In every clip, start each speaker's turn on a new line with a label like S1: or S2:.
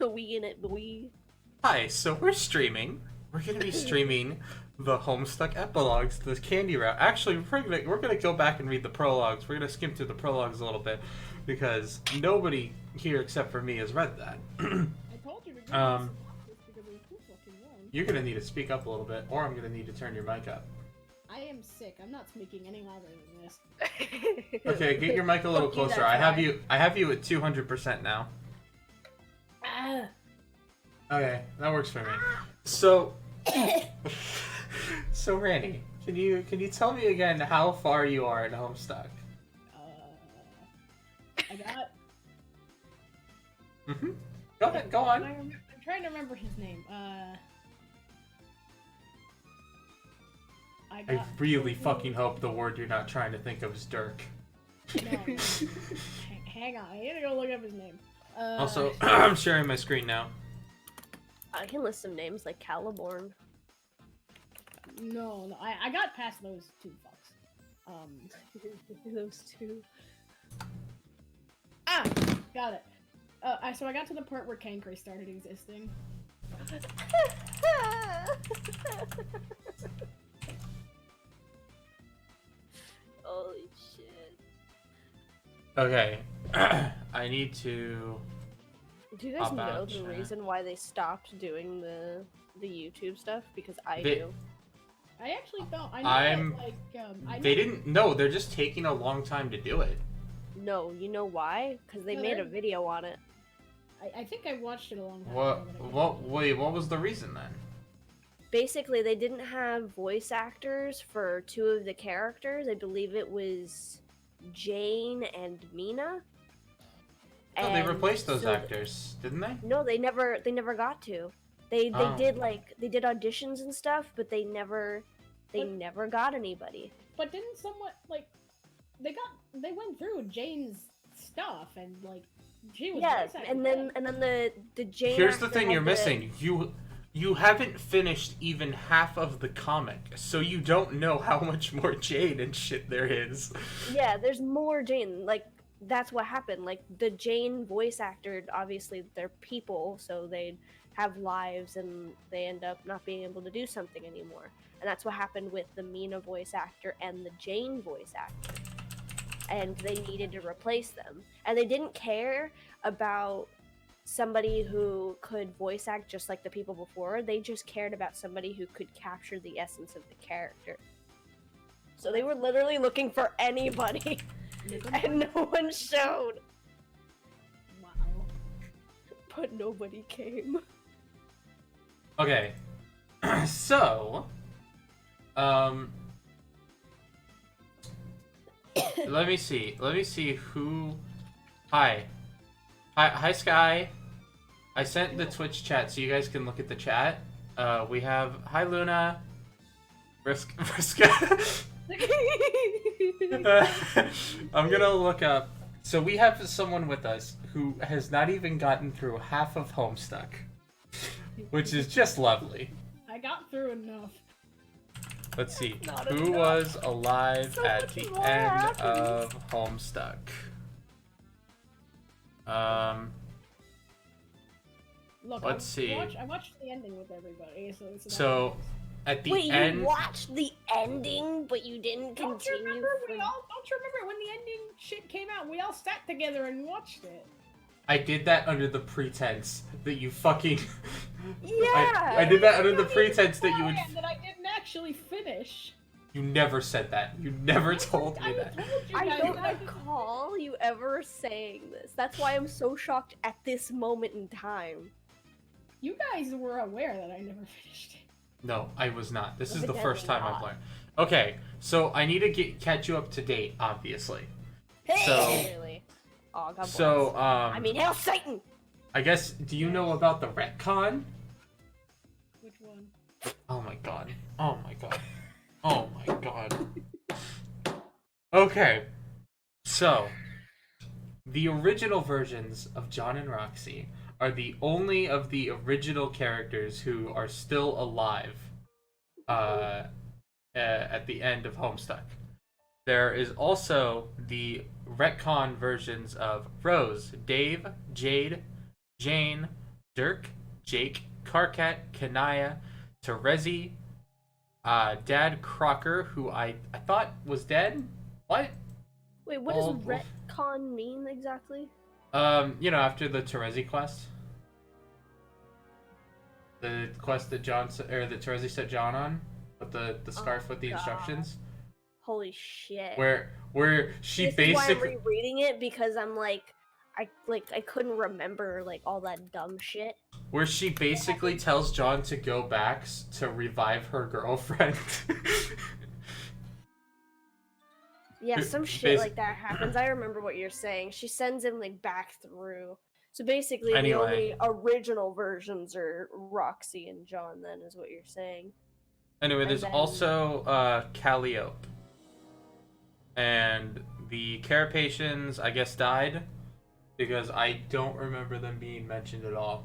S1: We in it, boy.
S2: Hi, so we're streaming. We're gonna be streaming the Homestuck Epilogues, the candy route. Actually, we're gonna go back and read the prologues. We're gonna skim through the prologues a little bit because nobody here except for me has read that.
S3: I told you to do
S2: Um,
S3: this because it was too fucking long.
S2: You're gonna need to speak up a little bit, or I'm gonna need to turn your mic up.
S3: I am sick. I'm not speaking any louder than this.
S2: Okay, get your mic a little
S1: Fuck you,
S2: closer.
S1: that's
S2: I have
S1: fine.
S2: you at 200% now.
S3: Ah.
S2: Okay, that works for me. So, so Randy, can you tell me again how far you are in Homestuck?
S3: I got.
S2: Go ahead, go on.
S3: I'm trying to remember his name.
S2: I really fucking hope the word you're not trying to think of is Dirk.
S3: No. Hang on. I need to go look up his name.
S2: Also, I'm sharing my screen now.
S1: I can list some names like Caliborn.
S3: No. I got past those two fucks.
S1: Those two.
S3: Ah, got it. So I got to the part where Cancray started existing.
S1: Holy shit.
S2: Okay, I need to.
S1: Do you guys
S2: Pop
S1: know
S2: out,
S1: the
S2: chat.
S1: reason why they stopped doing the YouTube stuff? Because I
S2: They-
S1: do.
S3: I actually don't. I know
S2: I'm-
S3: that, like, I
S2: They
S3: know-
S2: didn't. No, they're just taking a long time to do it.
S1: No, you know why? Because they
S3: No,
S1: made
S3: they're-
S1: a video on it.
S3: I think I watched it a long time
S2: What?
S3: ago. but I can't
S2: What?
S3: remember.
S2: Wait, what was the reason then?
S1: Basically, they didn't have voice actors for two of the characters. I believe it was Jane and Mina.
S2: No, they
S1: And
S2: replaced those
S1: so-
S2: actors, didn't they?
S1: No, they never got to. They
S2: Oh.
S1: did auditions and stuff, but they never
S3: But-
S1: got anybody.
S3: But didn't someone like they went through Jane's stuff and like she was
S1: Yes,
S3: voice
S1: and
S3: acting
S1: then the Jane.
S2: Here's the
S1: actor
S2: thing
S1: had
S2: you're
S1: to-
S2: missing. You haven't finished even half of the comic, so you don't know how much more Jade and shit there is.
S1: Yeah, there's more Jane. Like that's what happened. Like the Jane voice actor, obviously they're people, so they have lives and they end up not being able to do something anymore. And that's what happened with the Mina voice actor and the Jane voice actor. And they needed to replace them. And they didn't care about somebody who could voice act just like the people before. They just cared about somebody who could capture the essence of the character. So they were literally looking for anybody. And no one showed.
S3: Wow.
S1: But nobody came.
S2: Okay, so, let me see who. Hi, Sky. I sent the Twitch chat so you guys can look at the chat. We have hi Luna, Riska. I'm gonna look up. So we have someone with us who has not even gotten through half of Homestuck, which is just lovely.
S3: I got through enough.
S2: Let's see.
S1: Not
S2: Who
S1: enough.
S2: was alive
S1: So
S2: at
S1: much
S2: the
S1: more
S2: end
S1: happens.
S2: of Homestuck?
S3: Look,
S2: Let's see.
S3: I watched the ending with everybody, so it's
S2: So, at the
S1: Wait,
S2: end,
S1: you watched the ending, but you didn't
S3: Don't you
S1: continue.
S3: remember?
S1: for-
S3: Don't you remember when the ending shit came out? We all sat together and watched it.
S2: I did that under the pretense that you fucking.
S1: Yeah.
S2: I did that under the
S3: Not even
S2: pretense that you would.
S3: beforehand that I didn't actually finish.
S2: You never said that. You never told me
S3: I
S2: that.
S3: told you
S1: I
S3: guys
S1: don't
S3: that I didn't-
S1: recall you ever saying this. That's why I'm so shocked at this moment in time.
S3: You guys were aware that I never finished it.
S2: No, I was not. This is the
S1: Evidently
S2: first time I've
S1: not.
S2: learned. Okay, so I need to catch you up to date, obviously. So-
S1: Really? Oh, God bless.
S2: So,
S1: I mean, hail Satan!
S2: I guess, do you know about the retcon?
S3: Which one?
S2: Oh my god. Oh my god. Oh my god. Okay. So, the original versions of John and Roxy are the only of the original characters who are still alive at the end of Homestuck. There is also the retcon versions of Rose, Dave, Jade, Jane, Dirk, Jake, Karkat, Kanaya, Terezi, Dad Crocker, who I thought was dead. What?
S1: Wait, what does retcon mean exactly?
S2: After the Terezi quest. The quest that that Terezi set John on, with the scarf with the instructions.
S1: Holy shit.
S2: Where she
S1: this
S2: basically.
S1: Is why I'm rereading it, because I'm like, I couldn't remember like all that dumb shit.
S2: Where she basically tells John to go back to revive her girlfriend.
S1: Yeah, some shit like that happens. I remember what you're saying. She sends him like back through. So basically, the only original versions are Roxy and John. Then is what you're saying.
S2: Anyway, there's also Calliope, and the Carapacians, I guess, died because I don't remember them being mentioned at all.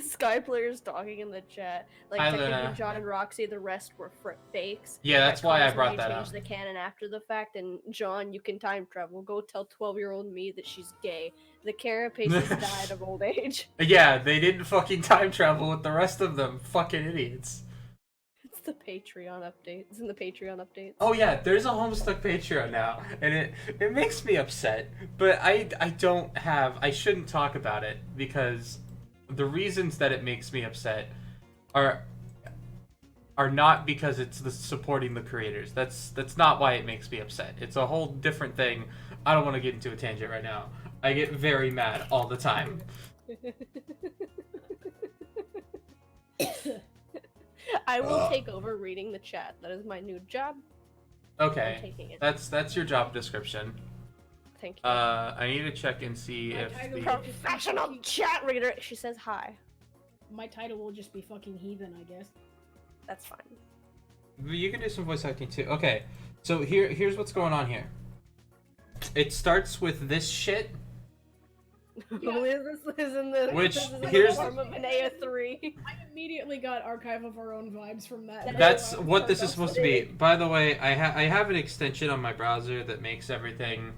S1: Sky players talking in the chat. Like, technically, John and Roxy, the rest were fakes.
S2: Yeah, that's why I brought that up.
S1: Changed the canon after the fact, and John, you can time travel. Go tell 12-year-old me that she's gay. The Carapaces died of old age.
S2: Yeah, they didn't fucking time travel with the rest of them. Fucking idiots.
S1: It's the Patreon update. It's in the Patreon updates.
S2: Oh yeah, there's a Homestuck Patreon now, and it makes me upset. But I shouldn't talk about it because the reasons that it makes me upset are not because it's supporting the creators. That's not why it makes me upset. It's a whole different thing. I don't want to get into a tangent right now. I get very mad all the time.
S1: I will take over reading the chat. That is my new job.
S2: Okay.
S1: I'm taking it.
S2: That's your job description.
S1: Thank you.
S2: I need to check and see if the
S1: professional chat reader. She says hi.
S3: My title will just be fucking heathen, I guess.
S1: That's fine.
S2: You can do some voice acting too. Okay, so here's what's going on here. It starts with this shit.
S3: Yeah.
S2: Which
S1: here's form of an AO3.
S3: I immediately got Archive of Our Own vibes from that.
S2: That's what this is supposed to be. By the way, I have an extension on my browser that makes everything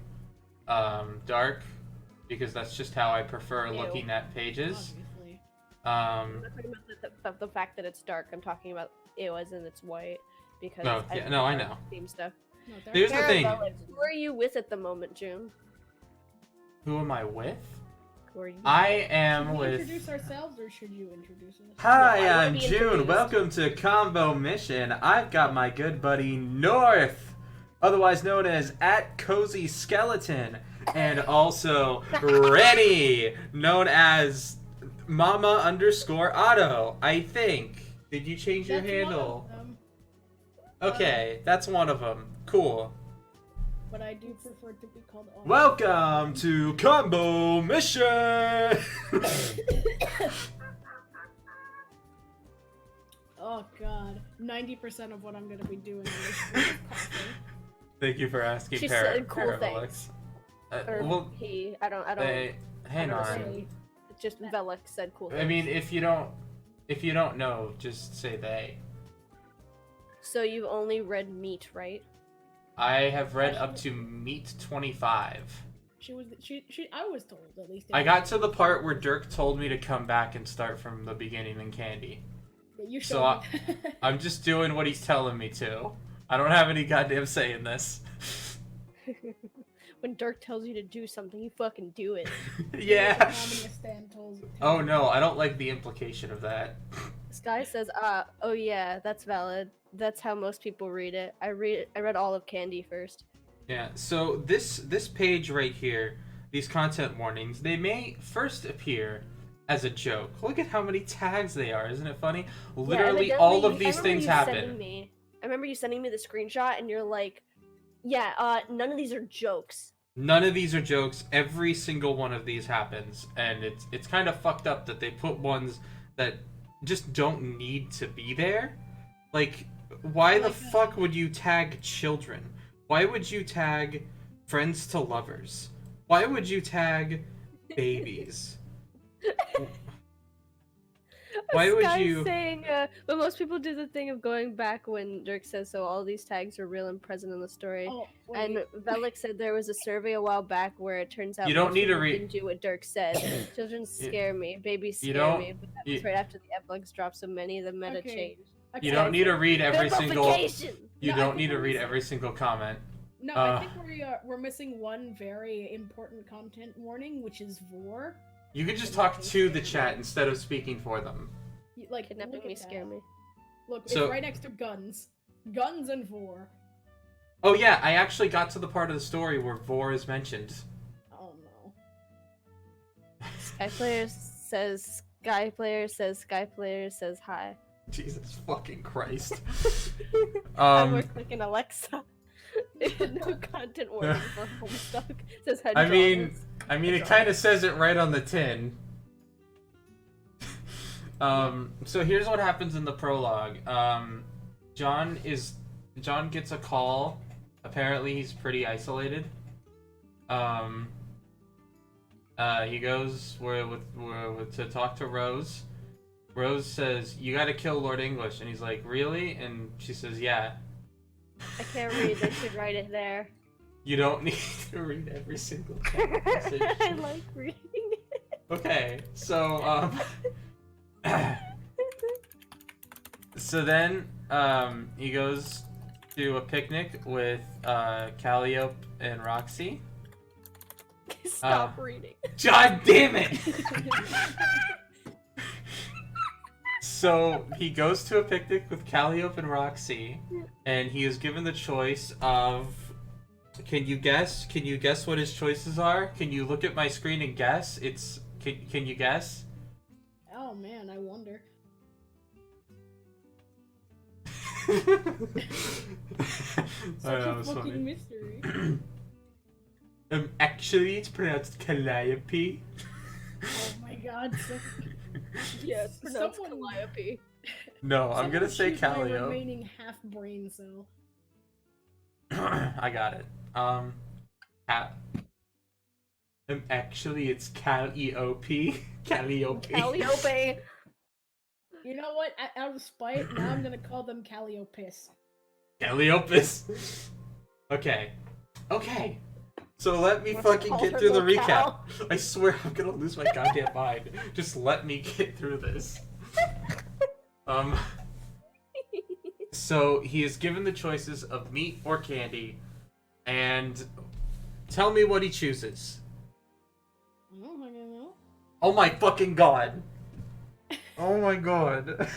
S2: dark because that's just how I prefer looking at pages.
S1: I'm not talking about the fact that it's dark. I'm talking about it as in it's white because
S2: I know.
S1: Theme stuff.
S3: No,
S2: here's the thing.
S1: Who are you with at the moment, June?
S2: Who am I with?
S1: Who are you?
S2: I am
S3: should we
S2: with.
S3: Introduce ourselves, or should you introduce us?
S2: Hi, I'm June. Welcome to Combo Mission. I've got my good buddy North, otherwise known as @Cozy Skeleton, and also Rennie, known as Mama_Otto. I think. Did you change your handle? Okay, that's one of them. Cool.
S3: But I do prefer to be called.
S2: Welcome to Combo Mission.
S3: Oh god, 90% of what I'm gonna be doing is
S2: Thank you for asking.
S1: She said cool things.
S2: Well,
S1: I don't.
S2: Hang on.
S1: It's just Velek said cool things.
S2: I mean, if you don't know, just say they.
S1: So you've only read Meat, right?
S2: I have read up to Meat 25.
S3: I was told at least.
S2: I got to the part where Dirk told me to come back and start from the beginning in Candy.
S3: You
S2: so I'm just doing what he's telling me to. I don't have any goddamn say in this.
S1: When Dirk tells you to do something, you fucking do it.
S2: Yeah. Oh no, I don't like the implication of that.
S1: Sky says, oh yeah, that's valid. That's how most people read it. I read all of Candy first.
S2: Yeah, so this page right here, these content warnings, they may first appear as a joke. Look at how many tags they are, isn't it funny? Literally all of these things happen.
S1: I remember you sending me the screenshot and you're like, yeah, none of these are jokes.
S2: None of these are jokes. Every single one of these happens, and it's kind of fucked up that they put ones that just don't need to be there. Like, why the fuck would you tag children? Why would you tag friends to lovers? Why would you tag babies? Why would
S1: Sky's
S2: you?
S1: saying, but most people do the thing of going back when Dirk says, so all these tags are real and present in the story.
S3: Oh, wait.
S1: And Velik said there was a survey a while back where it turns out
S2: You don't
S1: most
S2: need to
S1: people
S2: read-
S1: didn't do what Dirk said. Children scare me, babies
S2: you
S1: scare
S2: don't-
S1: me, but that was right after the epilogues dropped, so many of the meta
S3: Okay.
S2: You
S1: changed.
S3: Okay,
S2: don't need to read every single.
S1: Vilification!
S2: You
S3: No, I
S2: don't
S3: think
S2: need to
S3: we're
S2: read
S3: missing-
S2: every single comment.
S3: No,
S2: Uh,
S3: I think we're missing one very important content warning, which is vor.
S2: You could just talk to the chat instead of speaking for them.
S3: Like,
S1: Kidnapping
S3: look
S1: me
S3: at
S1: scare
S3: that.
S1: me.
S3: Look,
S2: So-
S3: it's right next to guns. Guns and vor.
S2: Oh yeah, I actually got to the part of the story where Vor is mentioned.
S3: Oh no.
S1: Sky player says Sky player says Sky player says hi.
S2: Jesus fucking Christ.
S1: I'm more clicking Alexa. No content warning for Homestuck. Says head
S2: I mean,
S1: dramas.
S2: it kind of says it right on the tin. So here's what happens in the prologue. John gets a call. Apparently, he's pretty isolated. He goes to talk to Rose. Rose says, "You gotta kill Lord English," and he's like, "Really?" And she says, "Yeah."
S1: I can't read. They should write it there.
S2: You don't need to read every single message.
S1: I like reading it.
S2: Okay, so so then he goes to a picnic with Calliope and Roxy.
S1: Stop reading.
S2: God damn it! So he goes to a picnic with Calliope and Roxy, and he is given the choice of. Can you guess? Can you guess what his choices are? Can you look at my screen and guess? Can you guess?
S3: Oh man, I wonder. Such
S2: that
S3: a
S2: was
S3: fucking
S2: funny.
S3: mystery.
S2: Actually, it's pronounced Calliope.
S3: Oh my god.
S1: Yes, pronounced
S3: Someone-
S1: Calliope.
S2: No, I'm gonna say
S3: choose my
S2: Calliope.
S3: remaining half brain cell.
S2: I got it. Actually, it's Calliope. Calliope.
S1: Calliope.
S3: You know what? Out of spite, now I'm gonna call them Calliopis.
S2: Calliopus. Okay. Okay. So let me
S1: Let's
S2: fucking
S1: call
S2: get
S1: her
S2: through the
S1: little
S2: recap.
S1: cow.
S2: I swear I'm gonna lose my goddamn mind. Just let me get through this. So he is given the choices of meat or candy, and tell me what he chooses.
S3: I don't fucking know.
S2: Oh my fucking god. Oh my god.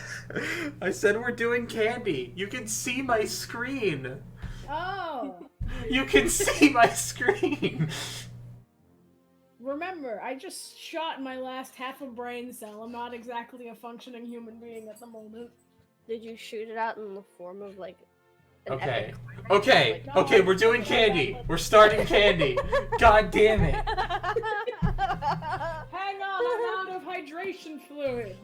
S2: I said we're doing candy. You can see my screen.
S3: Oh!
S2: You can see my screen.
S3: Remember, I just shot my last half a brain cell. I'm not exactly a functioning human being at the moment.
S1: Did you shoot it out in the form of like an
S2: Okay.
S1: epic climax?
S2: Okay.
S1: Like,
S2: Okay, we're doing candy. We're starting candy. God damn it.
S3: Hang on, I'm out of hydration fluid.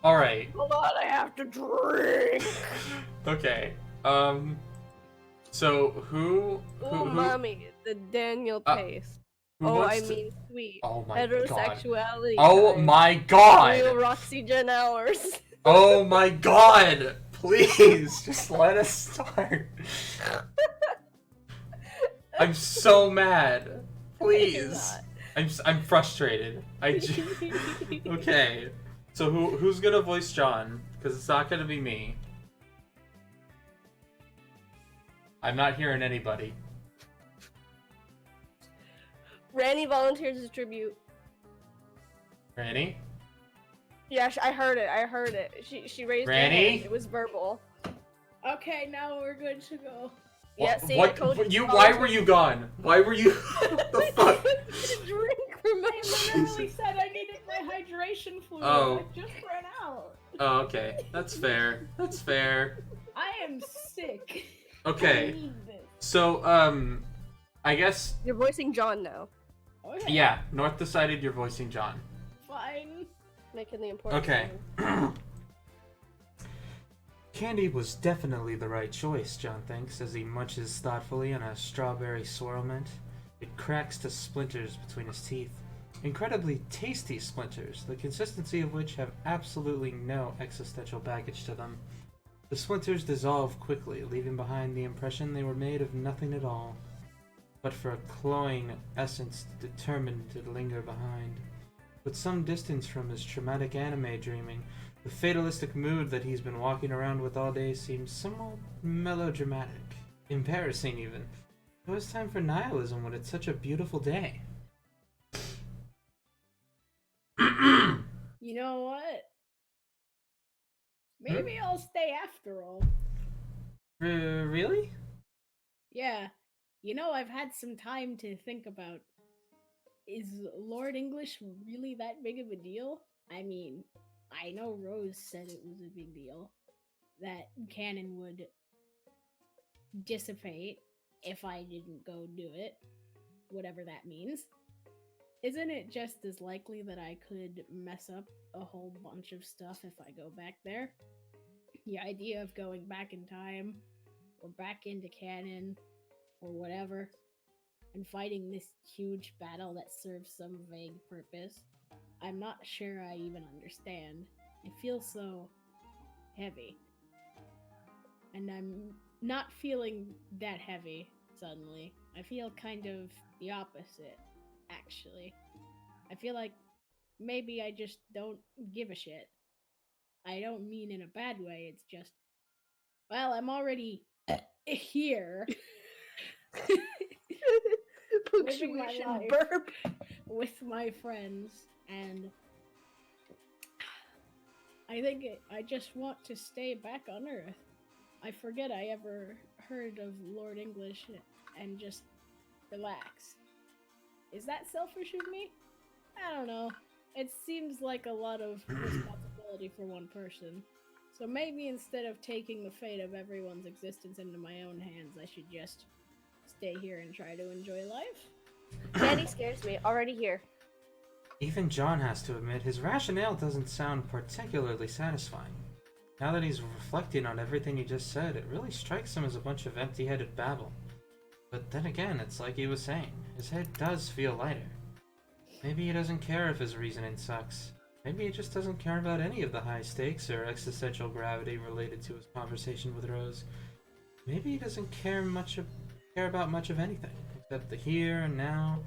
S2: Alright.
S1: Hold on, I have to drink.
S2: Okay. So who
S1: Oh, mommy, the Daniel paste.
S2: who
S1: Oh,
S2: wants
S1: I
S2: to-
S1: mean sweet.
S2: Oh my god.
S1: Heterosexuality.
S2: Oh
S1: guys.
S2: my
S1: Real
S2: god.
S1: Roxy Gen hours.
S2: Oh my god. Please just let us start. I'm so mad. Please. I'm frustrated. Okay. So who's gonna voice John? Because it's not gonna be me. I'm not hearing anybody.
S1: Randy volunteered as tribute.
S2: Ranny?
S1: Yeah, I heard it. I heard it. She raised her
S2: Ranny?
S1: hand. It was verbal.
S3: Okay, now we're good to go.
S1: Yeah, see, I
S2: What?
S1: told you.
S2: Why were you gone? Why were you? The fuck?
S1: Drink from my
S3: I literally said I needed my hydration fluid.
S2: Oh.
S3: I just ran out.
S2: Oh, okay. That's fair. That's fair.
S3: I am sick. I
S2: Okay.
S3: need this.
S2: So, I guess,
S1: You're voicing John now.
S3: Okay.
S2: yeah, North decided you're voicing John.
S3: Fine.
S1: Making the important.
S2: Okay.
S1: thing.
S2: Candy was definitely the right choice, John thinks, as he munches thoughtfully on a strawberry swirl mint. It cracks to splinters between his teeth. Incredibly tasty splinters, the consistency of which have absolutely no existential baggage to them. The splinters dissolve quickly, leaving behind the impression they were made of nothing at all, but for a cloying essence determined to linger behind. With some distance from his traumatic anime dreaming, the fatalistic mood that he's been walking around with all day seems somewhat melodramatic, embarrassing even. It was time for nihilism when it's such a beautiful day.
S3: You know what? Maybe I'll stay after all.
S2: Really?
S3: Yeah. You know, I've had some time to think about, is Lord English really that big of a deal? I mean, I know Rose said it was a big deal, that canon would dissipate if I didn't go do it, whatever that means. Isn't it just as likely that I could mess up a whole bunch of stuff if I go back there? The idea of going back in time, or back into canon, or whatever, and fighting this huge battle that serves some vague purpose, I'm not sure I even understand. It feels so heavy. And I'm not feeling that heavy suddenly. I feel kind of the opposite, actually. I feel like maybe I just don't give a shit. I don't mean in a bad way, it's just, well, I'm already here. Living my
S1: Punctuation
S3: life
S1: burp.
S3: with my friends, and I think I just want to stay back on Earth. I forget I ever heard of Lord English and just relax. Is that selfish of me? I don't know. It seems like a lot of responsibility for one person. So maybe instead of taking the fate of everyone's existence into my own hands, I should just stay here and try to enjoy life?
S1: Danny scares me. Already here.
S2: Even John has to admit his rationale doesn't sound particularly satisfying. Now that he's reflecting on everything he just said, it really strikes him as a bunch of empty-headed babble. But then again, it's like he was saying, his head does feel lighter. Maybe he doesn't care if his reasoning sucks. Maybe he just doesn't care about any of the high stakes or existential gravity related to his conversation with Rose. Maybe he doesn't care about much of anything, except the here and now,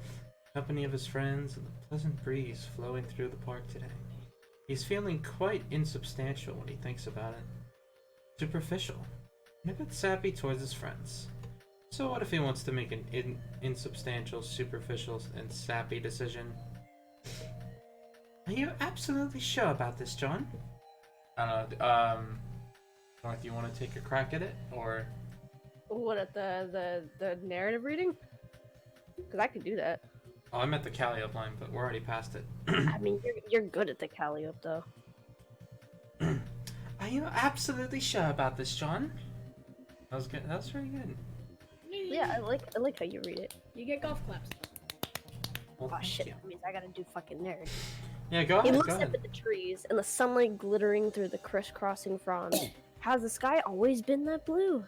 S2: company of his friends, and the pleasant breeze flowing through the park today. He's feeling quite insubstantial when he thinks about it. Superficial, and a bit sappy towards his friends. So what if he wants to make an insubstantial, superficial, and sappy decision? Are you absolutely sure about this, John? I don't know. North, you want to take a crack at it, or?
S1: What, at the narrative reading? Because I could do that.
S2: Oh, I'm at the Calliope line, but we're already past it.
S1: I mean, you're good at the Calliope, though.
S2: Are you absolutely sure about this, John? That was good. That was very good.
S1: Yeah, I like how you read it.
S3: You get golf claps.
S2: Well,
S1: Oh
S2: thank
S1: shit,
S2: you.
S1: that means I gotta do fucking narrative.
S2: Yeah, go
S1: He
S2: ahead.
S1: looks
S2: Go
S1: up
S2: ahead.
S1: at the trees and the sunlight glittering through the crisscrossing fronds. Has the sky always been that blue?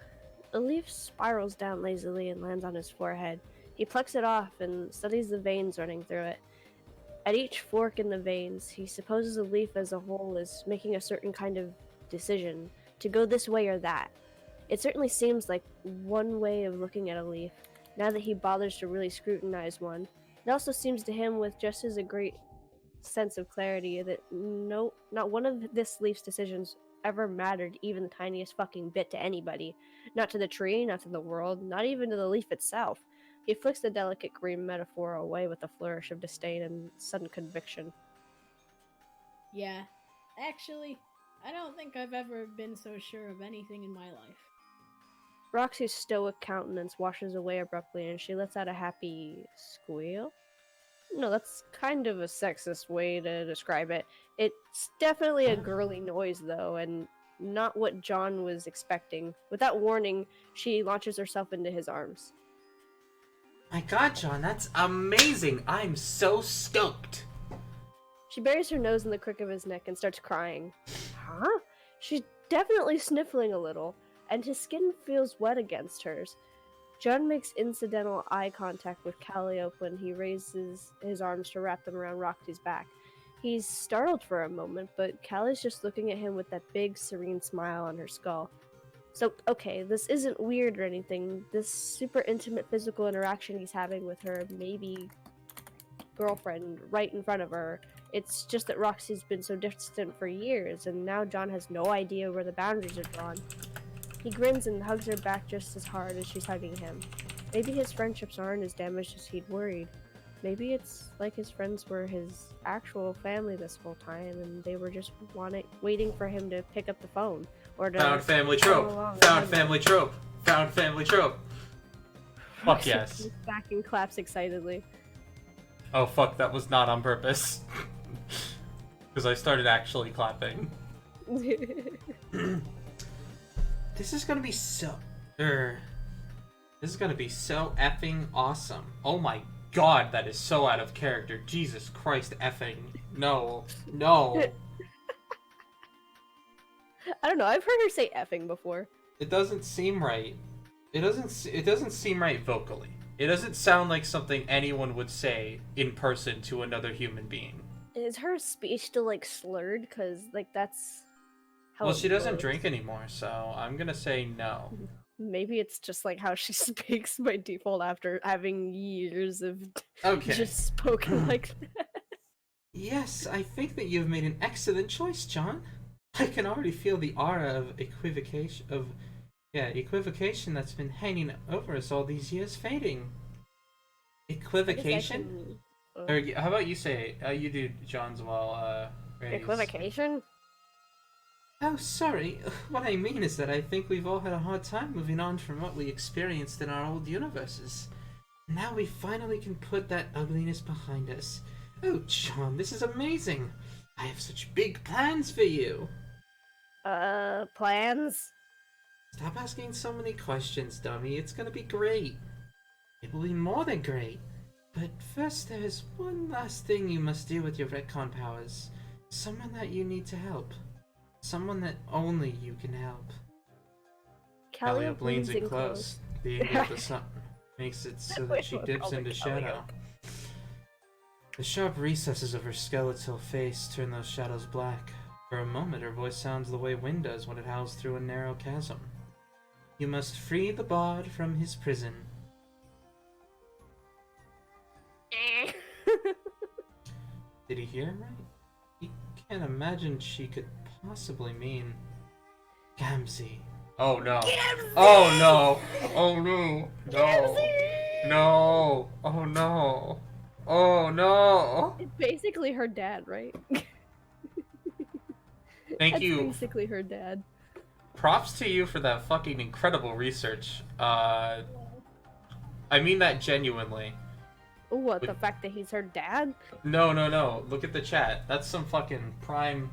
S1: A leaf spirals down lazily and lands on his forehead. He plucks it off and studies the veins running through it. At each fork in the veins, he supposes the leaf as a whole is making a certain kind of decision to go this way or that. It certainly seems like one way of looking at a leaf, now that he bothers to really scrutinize one. It also seems to him with just as a great sense of clarity that not one of this leaf's decisions ever mattered even the tiniest fucking bit to anybody. Not to the tree, not to the world, not even to the leaf itself. He flicks the delicate green metaphor away with a flourish of disdain and sudden conviction.
S3: Yeah. Actually, I don't think I've ever been so sure of anything in my life.
S1: Roxy's stoic countenance washes away abruptly and she lets out a happy squeal. No, that's kind of a sexist way to describe it. It's definitely a girly noise, though, and not what John was expecting. Without warning, she launches herself into his arms.
S2: My God, John, that's amazing! I'm so stoked!
S1: She buries her nose in the crick of his neck and starts crying. Huh? She's definitely sniffling a little, and his skin feels wet against hers. John makes incidental eye contact with Calliope when he raises his arms to wrap them around Roxy's back. He's startled for a moment, but Callie's just looking at him with that big, serene smile on her skull. So, okay, this isn't weird or anything. This super intimate physical interaction he's having with her, maybe girlfriend, right in front of her. It's just that Roxy's been so distant for years, and now John has no idea where the boundaries are drawn. He grins and hugs her back just as hard as she's hugging him. Maybe his friendships aren't as damaged as he'd worried. Maybe it's like his friends were his actual family this whole time, and they were just waiting for him to pick up the phone. Or to
S2: Found family trope. Found family trope. Found family trope. Fuck yes.
S1: Back and claps excitedly.
S2: Oh fuck, that was not on purpose. Because I started actually clapping. This is gonna be so... This is gonna be so effing awesome. Oh my god, that is so out of character. Jesus Christ effing. No. No.
S1: I don't know, I've heard her say effing before.
S2: It doesn't seem right. It doesn't seem right vocally. It doesn't sound like something anyone would say in person to another human being.
S1: Is her speech still like slurred? Cause like that's how.
S2: Well,
S1: it
S2: she doesn't
S1: goes.
S2: drink anymore, so I'm gonna say no.
S1: Maybe it's just like how she speaks by default after having years of
S2: Okay.
S1: just spoken like that.
S2: Yes, I think that you've made an excellent choice, John. I can already feel the aura of equivocation that's been hanging over us all these years fading. Equivocation? Or how about you say it? You do John's while Randy's...
S1: Equivocation?
S2: Oh, sorry. What I mean is that I think we've all had a hard time moving on from what we experienced in our old universes. Now we finally can put that ugliness behind us. Oh, John, this is amazing. I have such big plans for you.
S1: Plans?
S2: Stop asking so many questions, dummy. It's gonna be great. It will be more than great. But first, there's one last thing you must do with your retcon powers. Someone that you need to help. Someone that only you can help. Calliope leans in close. The angle of the sun makes it so that she dips into shadow. The sharp recesses of her skeletal face turn those shadows black. For a moment, her voice sounds the way wind does when it howls through a narrow chasm. You must free the bard from his prison. Did he hear right? He can't imagine she could possibly mean... Gamzee. Oh no.
S1: Gamzee!
S2: Oh no. Oh no. No.
S1: Gamzee!
S2: No. Oh no. Oh no.
S1: It's basically her dad, right?
S2: Thank
S1: That's
S2: you.
S1: basically her dad.
S2: Props to you for that fucking incredible research. I mean that genuinely.
S1: What, the fact that he's her dad?
S2: No. Look at the chat. That's some fucking prime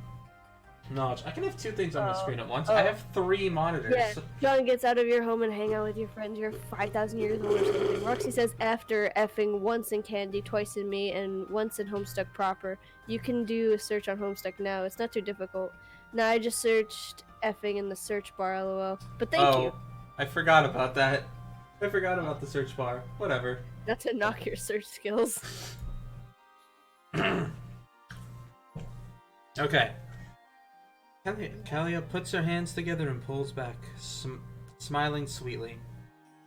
S2: knowledge. I can have two things on the screen at once. I have 3 monitors.
S1: Yeah, John gets out of your home and hang out with your friends. You're 5,000 years old or something. Roxy says after effing once in Candy, twice in me, and once in Homestuck proper. You can do a search on Homestuck now. It's not too difficult. Now I just searched effing in the search bar, lol. But thank you.
S2: I forgot about that. I forgot about the search bar. Whatever.
S1: Not to knock your search skills.
S2: Okay. Calliope puts her hands together and pulls back, smiling sweetly.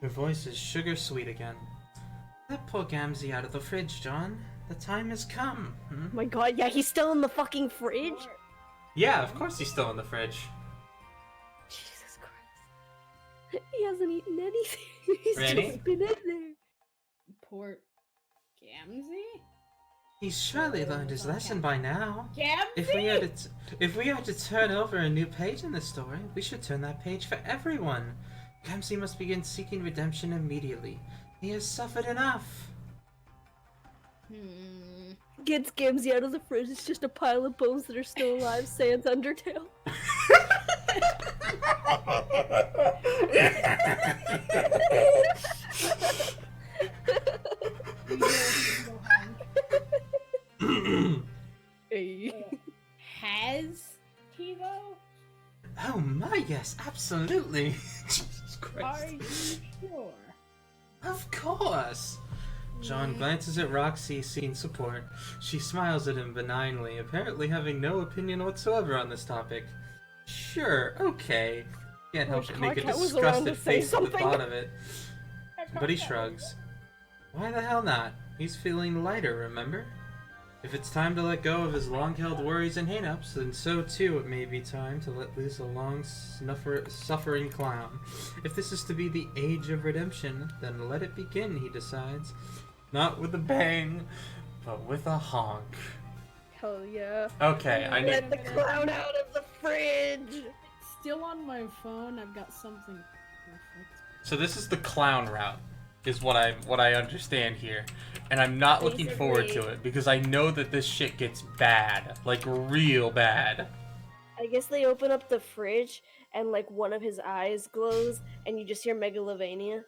S2: Her voice is sugar sweet again. Let poor Gamzee out of the fridge, John. The time has come.
S1: Oh my god, yeah, he's still in the fucking fridge?
S2: Yeah, of course he's still in the fridge.
S1: Jesus Christ. He hasn't eaten anything. He's
S2: Randy?
S1: just been in there.
S3: Poor Gamzee?
S2: He's surely learned his lesson by now.
S3: Gamzee?
S2: If we are to turn over a new page in the story, we should turn that page for everyone. Gamzee must begin seeking redemption immediately. He has suffered enough.
S1: Gets Gamzee out of the fridge. It's just a pile of bones that are still alive. Sans Undertale.
S3: Has he though?
S2: Oh my, yes, absolutely. Jesus
S3: Are
S2: Christ.
S3: you sure?
S2: Of course. John glances at Roxy, seeking support. She smiles at him benignly, apparently having no opinion whatsoever on this topic. Sure, okay. Can't help but make a
S1: Hardcat was around
S2: disgusted
S1: to say
S2: face at the
S1: something.
S2: thought of it. But he shrugs. Why the hell not? He's feeling lighter, remember? If it's time to let go of his long-held worries and hang-ups, then so too it may be time to let loose a suffering clown. If this is to be the age of redemption, then let it begin, he decides. Not with a bang, but with a honk.
S1: Hell yeah.
S2: Okay, I
S1: Let
S2: need...
S1: the clown out of the fridge!
S3: Still on my phone, I've got something perfect.
S2: So this is the clown route, is what I understand here. And I'm not looking forward to it, because I know that this shit gets bad. Like, real bad.
S1: I guess they open up the fridge, and, like, one of his eyes glows, and you just hear Megalovania.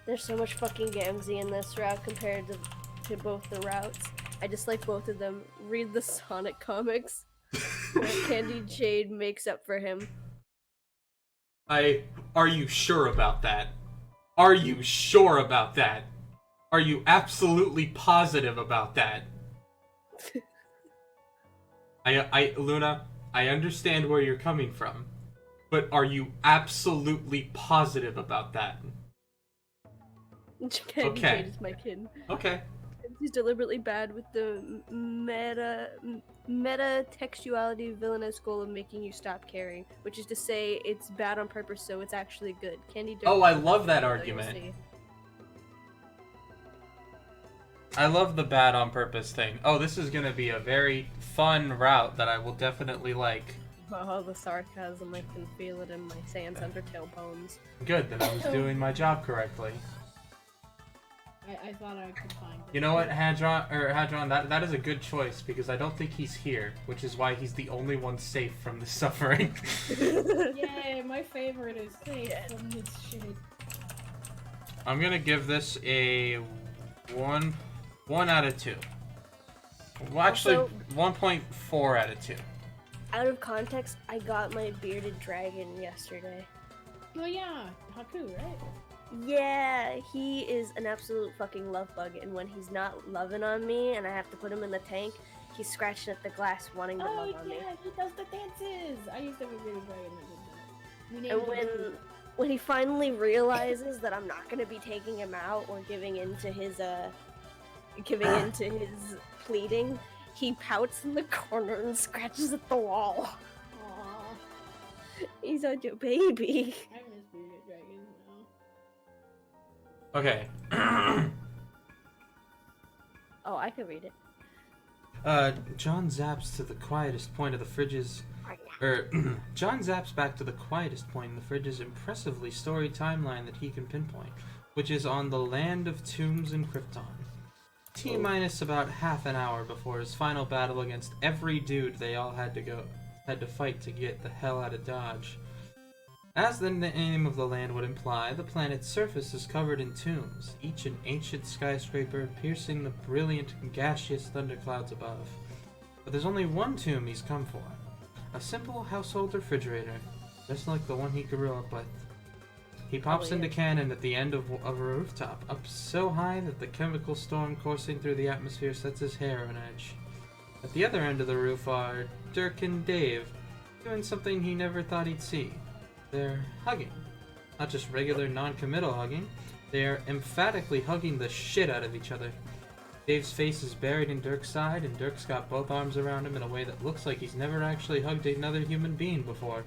S1: There's so much fucking Gamzee in this route compared to both the routes. I just like both of them. Read the Sonic comics. Candy Jade makes up for him.
S2: Are you sure about that? Are you sure about that? Are you absolutely positive about that? Luna, I understand where you're coming from, but are you absolutely positive about that?
S1: Candy Jade is my kid.
S2: Okay.
S1: He's deliberately bad with the meta textuality villainous goal of making you stop caring, which is to say it's bad on purpose, so it's actually good. Candy.
S2: Oh, I love that argument. I love the bad on purpose thing. Oh, this is gonna be a very fun route that I will definitely like.
S1: Oh, the sarcasm, I can feel it in my Sans Undertale poems.
S2: Good, then I was doing my job correctly.
S3: I thought I could find it.
S2: You know what, Hadron, that is a good choice, because I don't think he's here, which is why he's the only one safe from the suffering.
S3: Yay, my favorite is safe from this shit.
S2: I'm gonna give this a 1 out of 2. Well, actually,
S1: Also,
S2: 1.4 out of 2.
S1: out of context, I got my bearded dragon yesterday.
S3: Oh yeah, Haku, right?
S1: Yeah, he is an absolute fucking love bug, and when he's not loving on me and I have to put him in the tank, he's scratching at the glass wanting to love on me.
S3: Oh yeah, he does the dances! I used to be really dragon that did that.
S1: And when he finally realizes that I'm not gonna be taking him out or giving into his pleading, he pouts in the corner and scratches at the wall.
S3: Aww.
S1: He's such a baby.
S3: I miss bearded dragons now.
S2: Okay.
S1: Oh, I can read it.
S2: John zaps to the quietest point of the fridge's... John zaps back to the quietest point in the fridge's impressively storied timeline that he can pinpoint, which is on the land of tombs in Krypton. T-minus about half an hour before his final battle against every dude they all had to fight to get the hell out of Dodge. As the name of the land would imply, the planet's surface is covered in tombs, each an ancient skyscraper piercing the brilliant gaseous thunderclouds above. But there's only one tomb he's come for. A simple household refrigerator, just like the one he grew up with. He pops into cannon at the end of a rooftop, up so high that the chemical storm coursing through the atmosphere sets his hair on edge. At the other end of the roof are Dirk and Dave, doing something he never thought he'd see. They're hugging. Not just regular non-committal hugging, they are emphatically hugging the shit out of each other. Dave's face is buried in Dirk's side, and Dirk's got both arms around him in a way that looks like he's never actually hugged another human being before.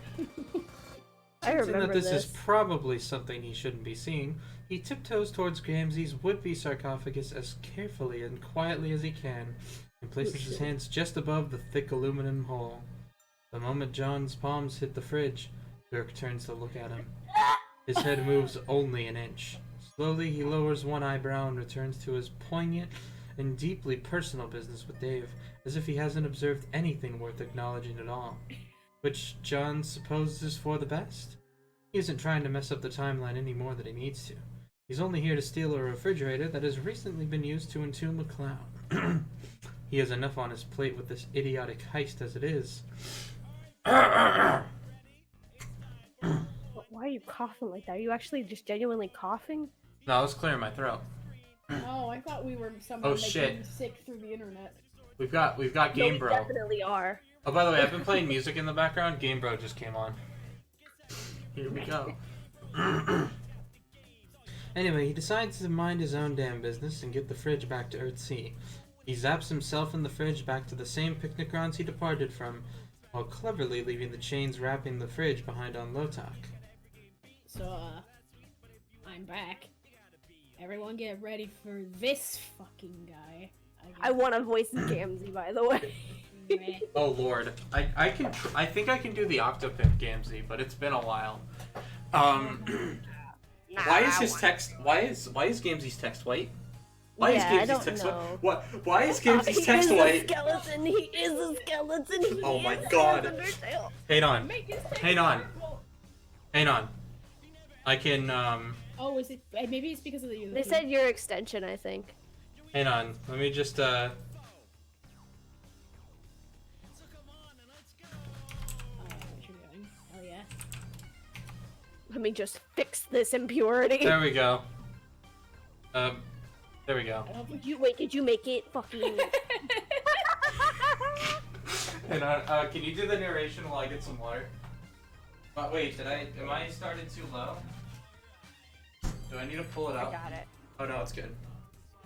S1: I remember
S2: that this is probably something he shouldn't be seeing, he tiptoes towards Gamzee's would-be sarcophagus as carefully and quietly as he can, and places his hands just above the thick aluminum hole. The moment John's palms hit the fridge, Dirk turns to look at him. His head moves only an inch. Slowly, he lowers one eyebrow and returns to his poignant and deeply personal business with Dave, as if he hasn't observed anything worth acknowledging at all. Which John supposes is for the best. He isn't trying to mess up the timeline any more than he needs to. He's only here to steal a refrigerator that has recently been used to entomb a clown. He has enough on his plate with this idiotic heist as it is.
S1: Why are you coughing like that? Are you actually just genuinely coughing?
S2: No, I was clearing my throat.
S3: Oh, I thought we were somehow
S2: Oh
S3: making
S2: shit.
S3: you sick through the internet.
S2: We've got
S1: No,
S2: Game
S1: we
S2: Bro.
S1: definitely are.
S2: Oh, by the way, I've been playing music in the background. Game Bro just came on. Here we go. Anyway, he decides to mind his own damn business and get the fridge back to Earthsea. He zaps himself and the fridge back to the same picnic grounds he departed from, while cleverly leaving the chains wrapping the fridge behind on Lotak.
S3: So, I'm back. Everyone get ready for this fucking guy.
S1: I want to voice Gamzee, by the way.
S2: Oh lord, I think I can do the Octopic Gamzee, but it's been a while. Why is his text? Why is Gamzee's text white? Why is Gamzee's text white? What? Why is Gamzee's text white?
S1: Skeleton. He is a skeleton. He
S2: Oh my
S1: is
S2: god.
S1: Undertale.
S2: Hang on. Hang on. Hang on. I can
S3: Oh, is it? Maybe it's because of the.
S1: They said your extension, I think.
S2: Hang on. Let me just
S3: Oh, what you're doing? Oh yeah.
S1: Let me just fix this impurity.
S2: There we go. There we go.
S3: I don't think
S1: Did you make it fucking...
S2: Hang on. Can you do the narration while I get some water? Wait, am I started too low? Do I need to pull it
S1: I
S2: up?
S1: got it.
S2: Oh no, it's good.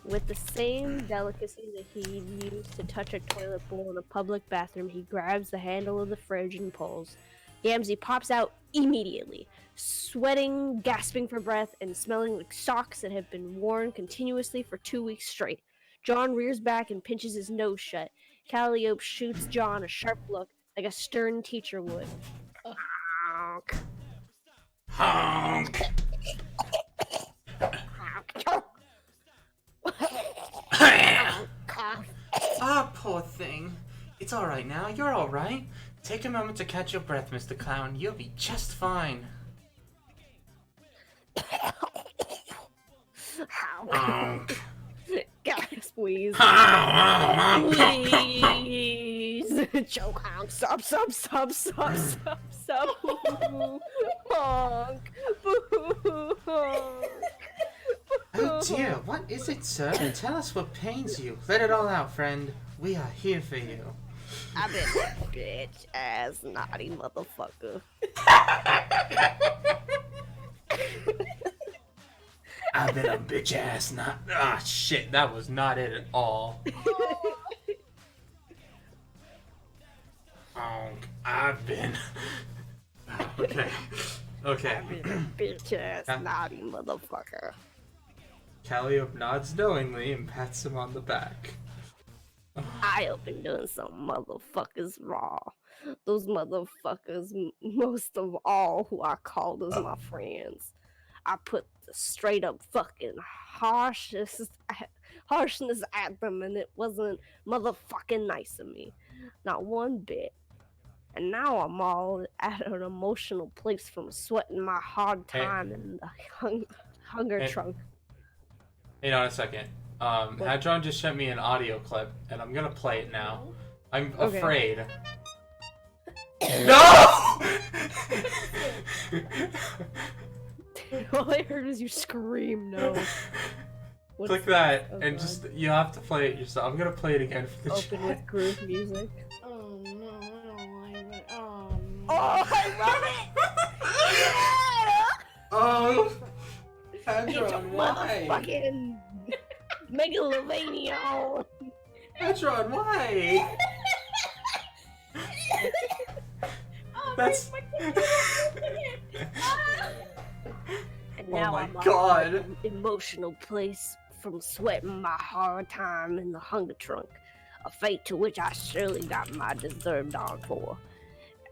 S1: With the same delicacy that he used to touch a toilet bowl in a public bathroom, he grabs the handle of the fridge and pulls. Gamzee pops out immediately, sweating, gasping for breath, and smelling like socks that have been worn continuously for 2 weeks straight. John rears back and pinches his nose shut. Calliope shoots John a sharp look, like a stern teacher would. Honk.
S2: Honk! Ah, poor thing. It's alright now. You're alright. Take a moment to catch your breath, Mr. Clown. You'll be just fine. Honk.
S1: Gasp, wheeze.
S2: Honk.
S1: Please. Choke, honk, stop. Boo, honk. Boo, honk.
S2: Oh dear, what is it, sir? Tell us what pains you. Let it all out, friend. We are here for you.
S1: I've been a bitch ass naughty motherfucker.
S2: I've been a bitch ass not. Ah, shit, that was not it at all. I've been. Okay. Okay.
S1: I've been a bitch ass naughty motherfucker.
S2: Calliope nods knowingly and pats him on the back.
S1: I have been doing some motherfuckers raw. Those motherfuckers, most of all, who I called as my friends. I put the straight up fucking harshness at them, and it wasn't motherfucking nice of me. Not one bit. And now I'm all at an emotional place from sweating my hard time in the hunger trunk.
S2: Hang on a second. Hadron just sent me an audio clip, and I'm gonna play it now. I'm afraid. No!
S1: All I heard was you scream, no.
S2: Click that, and just, you have to play it yourself. I'm gonna play it again for the
S1: Open with groove music.
S3: Oh no, I don't like it. Oh no.
S1: Oh, I love it!
S2: Oh!
S1: It's
S2: Hadron,
S1: a
S2: why?
S1: motherfucking megalovania.
S2: Hadron, why? That's...
S1: And now
S2: my
S1: I'm
S2: God.
S1: in an emotional place from sweating my hard time in the hunger trunk, a fate to which I surely got my deserved on for.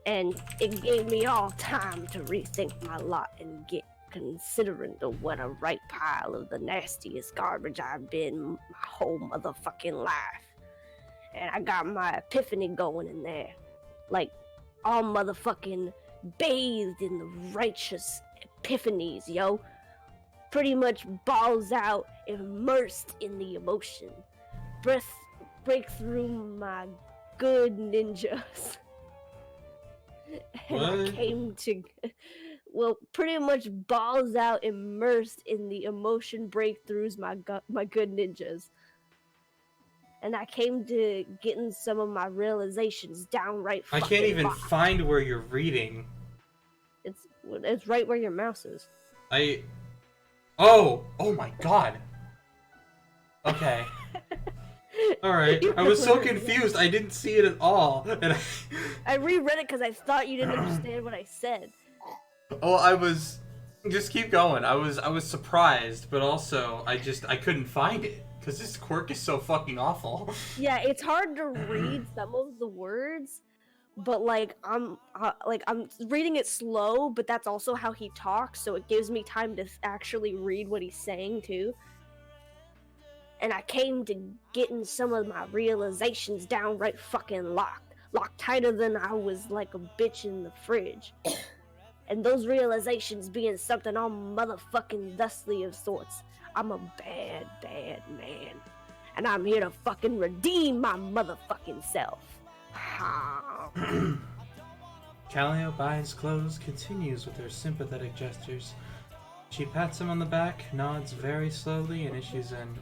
S1: And it gave me all time to rethink my lot and get considering to what a right pile of the nastiest garbage I've been my whole motherfucking life. And I got my epiphany going in there, like all motherfucking bathed in the righteous epiphanies, yo. Pretty much balls out, immersed in the emotion. Breath break through my good ninjas. And I
S2: What?
S1: came to, well, pretty much balls out, immersed in the emotion breakthroughs my good ninjas. And I came to getting some of my realizations downright
S2: I
S1: fucking
S2: can't even
S1: locked.
S2: find where you're reading.
S1: It's right where your mouse is.
S2: Oh my god. Okay. Alright. I was so confused. I didn't see it at all. And
S1: I reread it because I thought you didn't understand what I said.
S2: I was. Just keep going. I was surprised, but also I couldn't find it because this quirk is so fucking awful.
S1: Yeah, it's hard to read some of the words, but I'm reading it slow, but that's also how he talks, so it gives me time to actually read what he's saying too. And I came to getting some of my realizations downright fucking locked tighter than I was like a bitch in the fridge. And those realizations being something all motherfucking thusly of sorts. I'm a bad, bad man. And I'm here to fucking redeem my motherfucking self.
S2: Calliope's clothes continues with her sympathetic gestures. She pats him on the back, nods very slowly, and issues an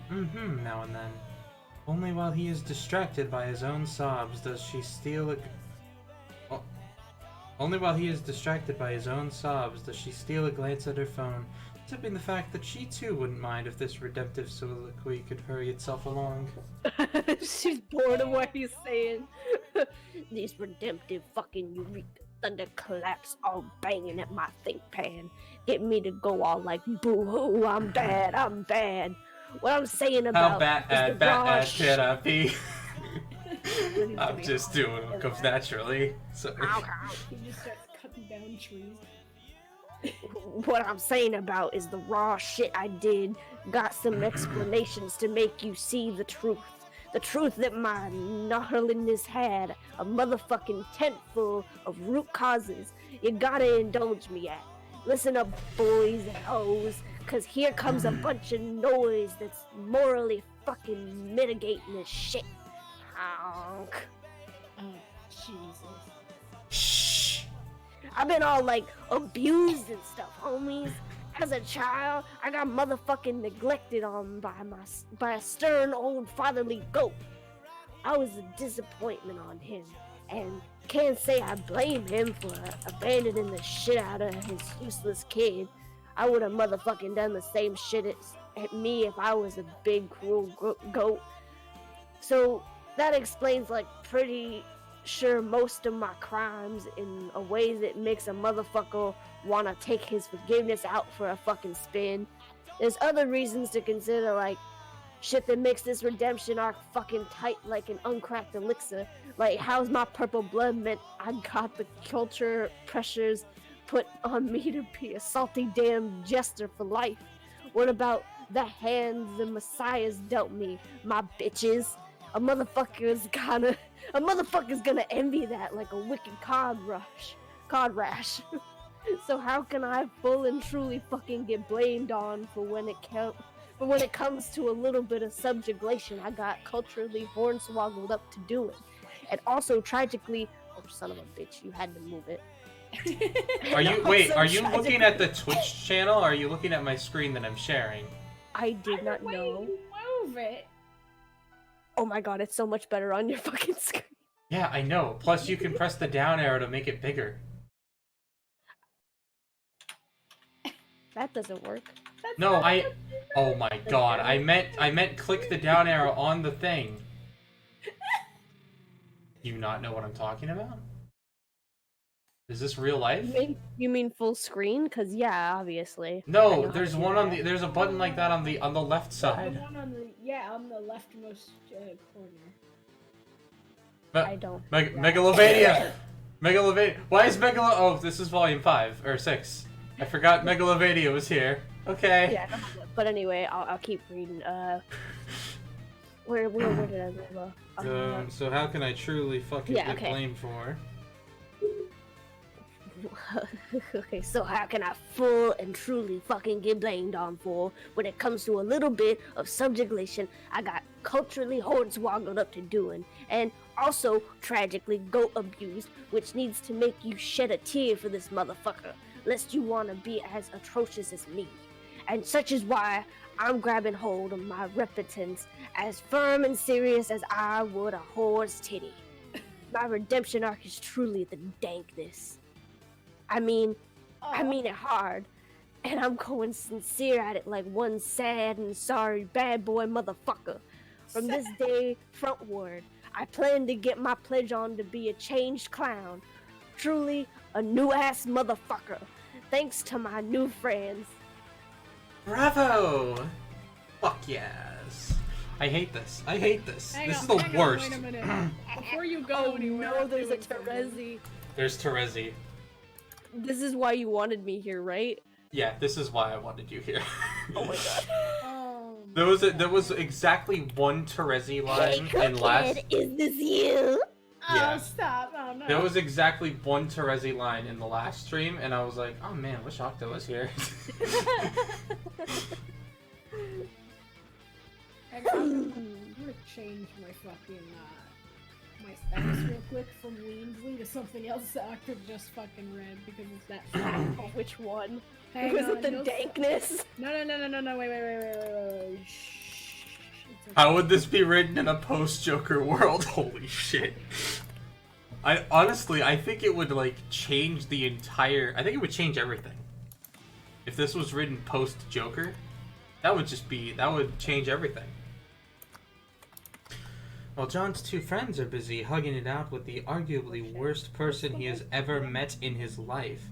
S2: now and then. Only while he is distracted by his own sobs does she steal a glance at her phone, tipping the fact that she too wouldn't mind if this redemptive soliloquy could hurry itself along.
S1: She's bored of what he's saying. These redemptive fucking eureka thunderclaps all banging at my think pan. Get me to go all like, boo-hoo, I'm bad. What I'm saying about
S2: How bad can I be? I'm just doing what comes naturally. Sorry.
S3: He just starts cutting down trees.
S1: What I'm saying about is the raw shit I did. Got some explanations to make you see the truth. The truth that my gnarliness had a motherfucking tent full of root causes. You gotta indulge me at. Listen up, boys and hoes, cause here comes a bunch of noise that's morally fucking mitigating this shit. Honk.
S3: Oh, Jesus.
S2: Shh.
S1: I've been all like abused and stuff, homies. As a child, I got motherfucking neglected on by a stern old fatherly goat. I was a disappointment on him, and can't say I blame him for abandoning the shit out of his useless kid. I would have motherfucking done the same shit at me if I was a big cruel goat. So that explains like pretty sure most of my crimes in a way that makes a motherfucker want to take his forgiveness out for a fucking spin. There's other reasons to consider, like shit that makes this redemption arc fucking tight like an uncracked elixir. Like, how's my purple blood meant I got the culture pressures put on me to be a salty damn jester for life? What about the hands the messiahs dealt me, my bitches? A motherfucker's gonna envy that like a wicked cod rash. So how can I full and truly fucking get blamed on for when it comes to a little bit of subjugation I got culturally hornswoggled up to do it? And also tragically, oh son of a bitch, you had to move it.
S2: Are you looking at the Twitch channel or are you looking at my screen that I'm sharing?
S1: I did not know.
S3: Move it.
S1: Oh my god, it's so much better on your fucking screen.
S2: Yeah, I know. Plus you can press the down arrow to make it bigger.
S1: That doesn't work.
S2: No, oh my god, I meant click the down arrow on the thing. You not know what I'm talking about? Is this real life?
S1: You mean full screen? Cause yeah, obviously.
S2: No, there's there's a button like that on the left side.
S3: The one on the leftmost corner.
S1: I don't.
S2: Megalovania! Megalovania! Why is Oh, this is volume 5 or 6. I forgot Megalovania was here. Okay.
S1: Yeah, but anyway, I'll keep reading. Where did I leave?
S2: So how can I truly fucking get
S1: okay.
S2: blamed for?
S1: Okay, so how can I full and truly fucking get blamed on for when it comes to a little bit of subjugation I got culturally hornswoggled up to doing, and also tragically goat abused, which needs to make you shed a tear for this motherfucker, lest you want to be as atrocious as me. And such is why I'm grabbing hold of my repentance as firm and serious as I would a whore's titty. My redemption arc is truly the dankness. I mean it hard, and I'm going sincere at it like one sad and sorry bad boy motherfucker. From this day frontward, I plan to get my pledge on to be a changed clown. Truly a new ass motherfucker. Thanks to my new friends.
S2: Bravo! Fuck yes. I hate this.
S3: Hang
S2: This
S3: on,
S2: is the
S3: hang on,
S2: worst.
S3: wait a minute. Before you go
S1: Oh
S3: anywhere,
S1: no,
S3: I'm
S1: there's a
S3: doing something.
S1: Terezi.
S2: There's Terezi.
S1: This is why you wanted me here, right?
S2: Yeah, this is why I wanted you here.
S1: Oh my god.
S2: There was exactly one Terezi line
S1: Hey,
S2: in last.
S1: Cookhead, is this you?
S3: Oh,
S2: Yeah.
S3: stop. Oh, no.
S2: There was exactly one Terezi line in the last stream, and I was like, oh man, wish Octo was here.
S3: Hang on, I'm gonna change my fucking, my status real quick from Weansley to something else that I could just fucking read because it's that fucking...
S1: Oh, which one?
S3: Hang
S1: Was
S3: on,
S1: it the
S3: no-
S1: dankness?
S3: No, wait. Shh. It's okay.
S2: How would this be written in a post-Joker world? Holy shit. I honestly, I think it would like change the entire. I think it would change everything. If this was written post-Joker, that would change everything. While John's two friends are busy hugging it out with the arguably worst person he has ever met in his life,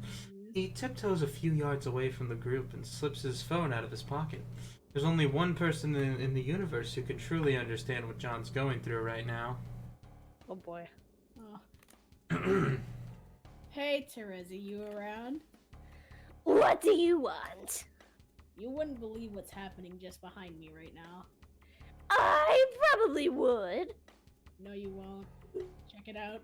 S2: he tiptoes a few yards away from the group and slips his phone out of his pocket. There's only one person in the universe who can truly understand what John's going through right now.
S1: Oh boy.
S3: Oh. Hey, Terezi, you around?
S1: What do you want?
S3: You wouldn't believe what's happening just behind me right now.
S1: I probably would.
S3: No, you won't. Check it out.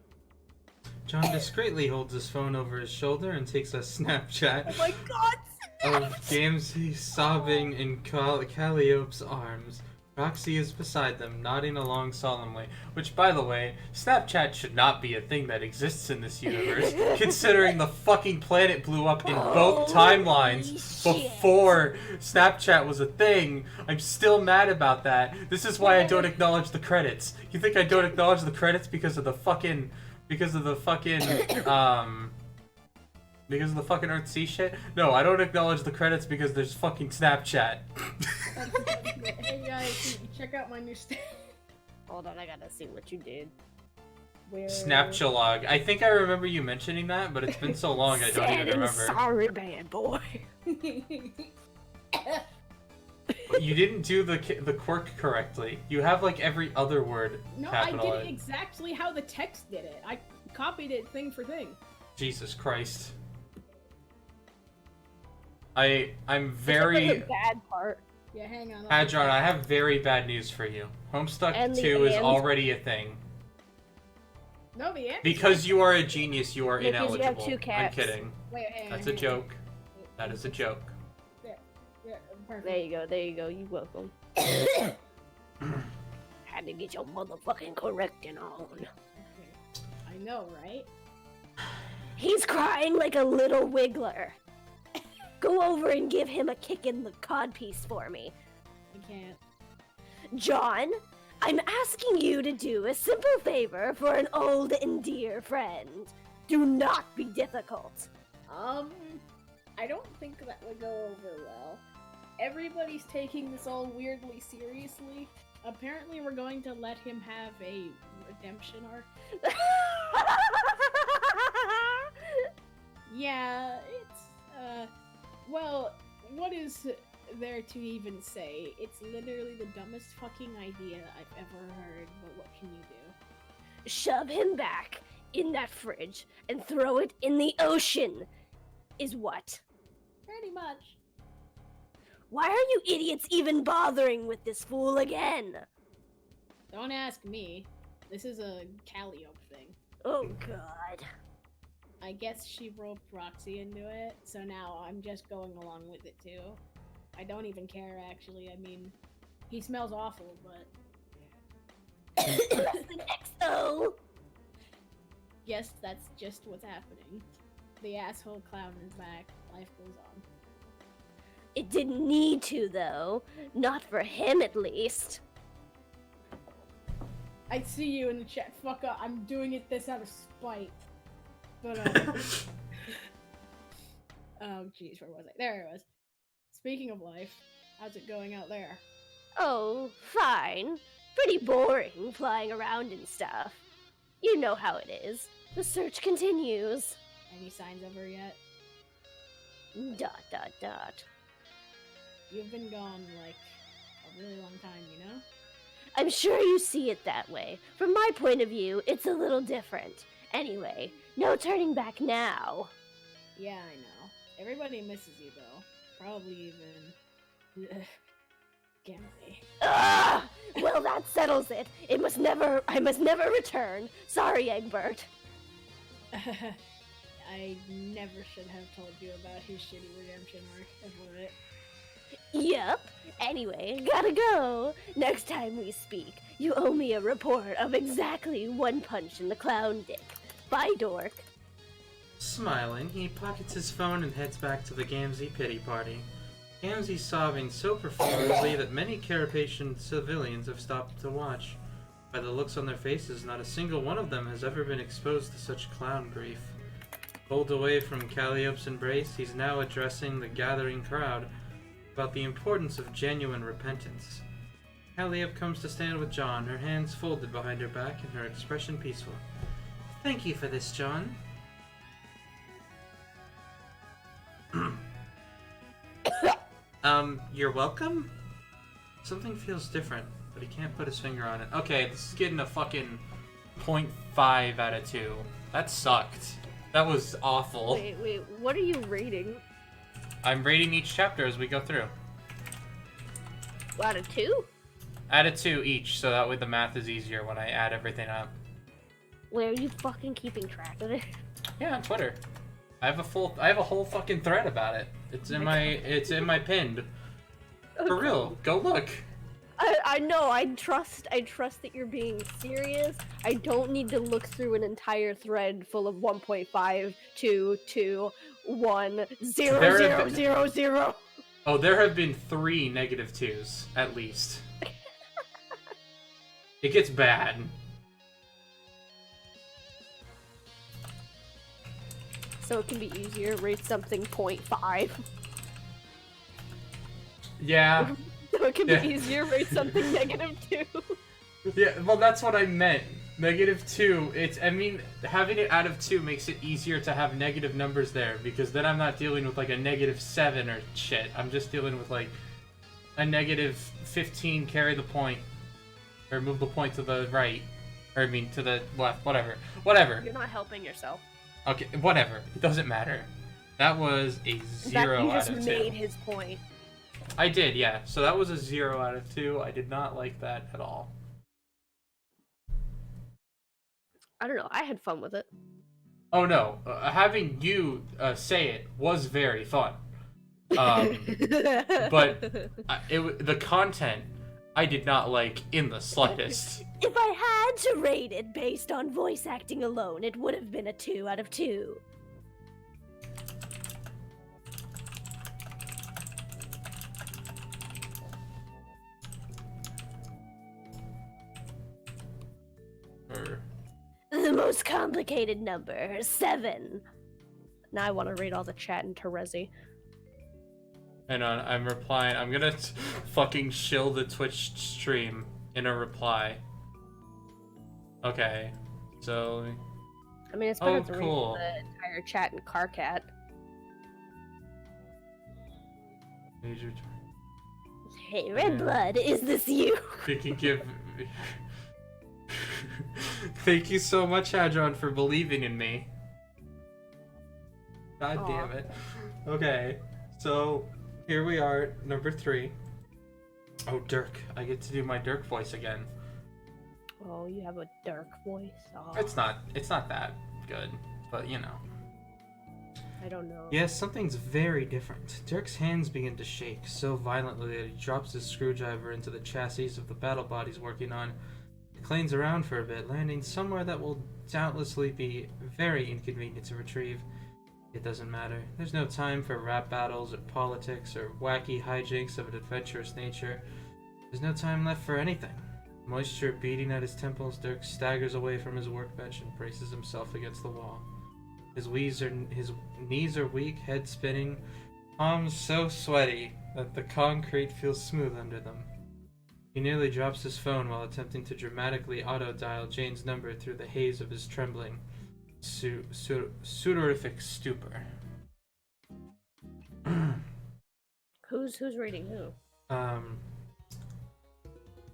S2: John discreetly holds his phone over his shoulder and takes a Snapchat
S1: Oh my god!
S2: of Gamzee sobbing in Calliope's arms. Roxy is beside them, nodding along solemnly. Which, by the way, Snapchat should not be a thing that exists in this universe, considering the fucking planet blew up in both timelines before Snapchat was a thing. I'm still mad about that. This is why I don't acknowledge the credits. You think I don't acknowledge the credits because of the fucking Earthsea shit? No, I don't acknowledge the credits because there's fucking Snapchat.
S3: Hey guys, check out my new stand.
S1: Hold on, I gotta see what you did.
S3: Where...
S2: Snapchalog. I think I remember you mentioning that, but it's been so long I don't
S1: Sad
S2: even
S1: and
S2: remember.
S1: sorry, bad boy.
S2: You didn't do the quirk correctly. You have like every other word
S3: No, I did
S2: capitalized.
S3: it exactly how the text did it. I copied it thing for thing.
S2: Jesus Christ. I'm
S1: Except for
S2: very
S1: the bad part.
S3: Yeah, hang on.
S2: Hadron, I have very bad news for you. Homestuck
S1: And the
S2: 2 is
S1: and.
S2: already a thing.
S3: No, the end.
S2: Because you are a genius, you are
S1: Because you
S2: ineligible.
S1: have two
S2: I'm
S1: caps.
S2: kidding.
S3: Wait, hang
S2: That's
S3: on,
S2: a joke. That is a joke.
S3: Yeah, perfect.
S1: There you go, you welcome. Had to get your motherfucking correcting on.
S3: Okay. I know, right?
S1: He's crying like a little wiggler. Go over and give him a kick in the codpiece for me.
S3: I can't.
S1: John, I'm asking you to do a simple favor for an old and dear friend. Do not be difficult.
S3: I don't think that would go over well. Everybody's taking this all weirdly seriously. Apparently we're going to let him have a redemption arc. Yeah, it's, well, what is there to even say? It's literally the dumbest fucking idea I've ever heard, but what can you do?
S1: Shove him back in that fridge and throw it in the ocean, is what?
S3: Pretty much.
S1: Why are you idiots even bothering with this fool again?
S3: Don't ask me. This is a Calliope thing.
S1: Oh god.
S3: I guess she roped Roxy into it, so now I'm just going along with it too. I don't even care, actually. I mean, he smells awful, but...
S1: That's the next O!
S3: Yes, that's just what's happening. The asshole clown is back. Life goes on.
S1: It didn't need to, though. Not for him, at least.
S3: I see you in the chat. Fuck up. I'm doing this out of spite. But, oh, jeez, where was I? There it was. Speaking of life, how's it going out there?
S1: Oh, fine. Pretty boring, flying around and stuff. You know how it is. The search continues.
S3: Any signs of her yet? ... You've been gone, like, a really long time, you know?
S1: I'm sure you see it that way. From my point of view, it's a little different. Anyway, no turning back now.
S3: Yeah, I know. Everybody misses you, though. Probably even... Gamley.
S1: Ugh! Well, that settles it. I must never return. Sorry, Egbert.
S3: I never should have told you about his shitty redemption arc. Of it.
S1: Yep. Anyway, gotta go. Next time we speak, you owe me a report of exactly one punch in the clown dick. Bye, dork.
S2: Smiling, he pockets his phone and heads back to the Gamzee pity party. Gamzee's sobbing so profusely that many Carapacian civilians have stopped to watch. By the looks on their faces, not a single one of them has ever been exposed to such clown grief. Pulled away from Calliope's embrace, he's now addressing the gathering crowd about the importance of genuine repentance. Calliope comes to stand with John, her hands folded behind her back and her expression peaceful. Thank you for this, John. You're welcome? Something feels different, but he can't put his finger on it. Okay, this is getting a fucking 0.5 out of 2. That sucked. That was awful.
S1: Wait, what are you rating?
S2: I'm rating each chapter as we go through.
S1: Out of 2?
S2: Add a 2 each, so that way the math is easier when I add everything up.
S1: Where are you fucking keeping track of it?
S2: Yeah, on Twitter. I have a whole fucking thread about it. It's in my pinned. For real, go look.
S1: I know. I trust that you're being serious. I don't need to look through an entire thread full of 1.5, 2, 2, 1, 0, 0, 0, 0.
S2: Oh, there have been 3 -2s, at least. It gets bad.
S1: So it can be easier. Rate something 0.5.
S2: Yeah.
S1: So it can be easier. Rate something -2.
S2: Yeah, well, that's what I meant. -2. I mean, having it out of 2 makes it easier to have negative numbers there, because then I'm not dealing with like a -7 or shit. I'm just dealing with like a -15, carry the point, or move the point to the right, or I mean to the left, whatever.
S1: You're not helping yourself.
S2: Okay, whatever. It doesn't matter. That was a 0 out of 2.
S1: You just made his point.
S2: I did, yeah. So that was a 0 out of 2. I did not like that at all.
S1: I don't know. I had fun with it.
S2: Oh no, having you say it was very fun. But the content I did not like in the slightest.
S1: If I had to rate it based on voice acting alone, it would have been a 2 out of 2. The most complicated number, 7. Now I want to read all the chat in Terezi.
S2: Hang on, I'm replying. I'm gonna fucking shill the Twitch stream in a reply. Okay, so...
S1: I mean, it's better
S2: Oh,
S1: to
S2: cool.
S1: read the entire chat in Carcat.
S2: Major...
S1: Hey, Red Blood, is this you?
S2: We can give... Thank you so much, Hadron, for believing in me. God
S1: Aw.
S2: damn it. Okay, so here we are, number 3. Oh, Dirk. I get to do my Dirk voice again.
S1: Oh, you have a dark voice. Aw.
S2: It's not that good, but you know.
S1: I don't know.
S2: Yes, something's very different. Dirk's hands begin to shake so violently that he drops his screwdriver into the chassis of the battle bot he's working on. He clings around for a bit, landing somewhere that will doubtlessly be very inconvenient to retrieve. It doesn't matter. There's no time for rap battles or politics or wacky hijinks of an adventurous nature. There's no time left for anything. Moisture beating at his temples, Dirk staggers away from his workbench and braces himself against the wall. His knees are weak, head spinning, palms so sweaty that the concrete feels smooth under them. He nearly drops his phone while attempting to dramatically auto-dial Jane's number through the haze of his trembling, sudorific stupor.
S1: Who's reading who?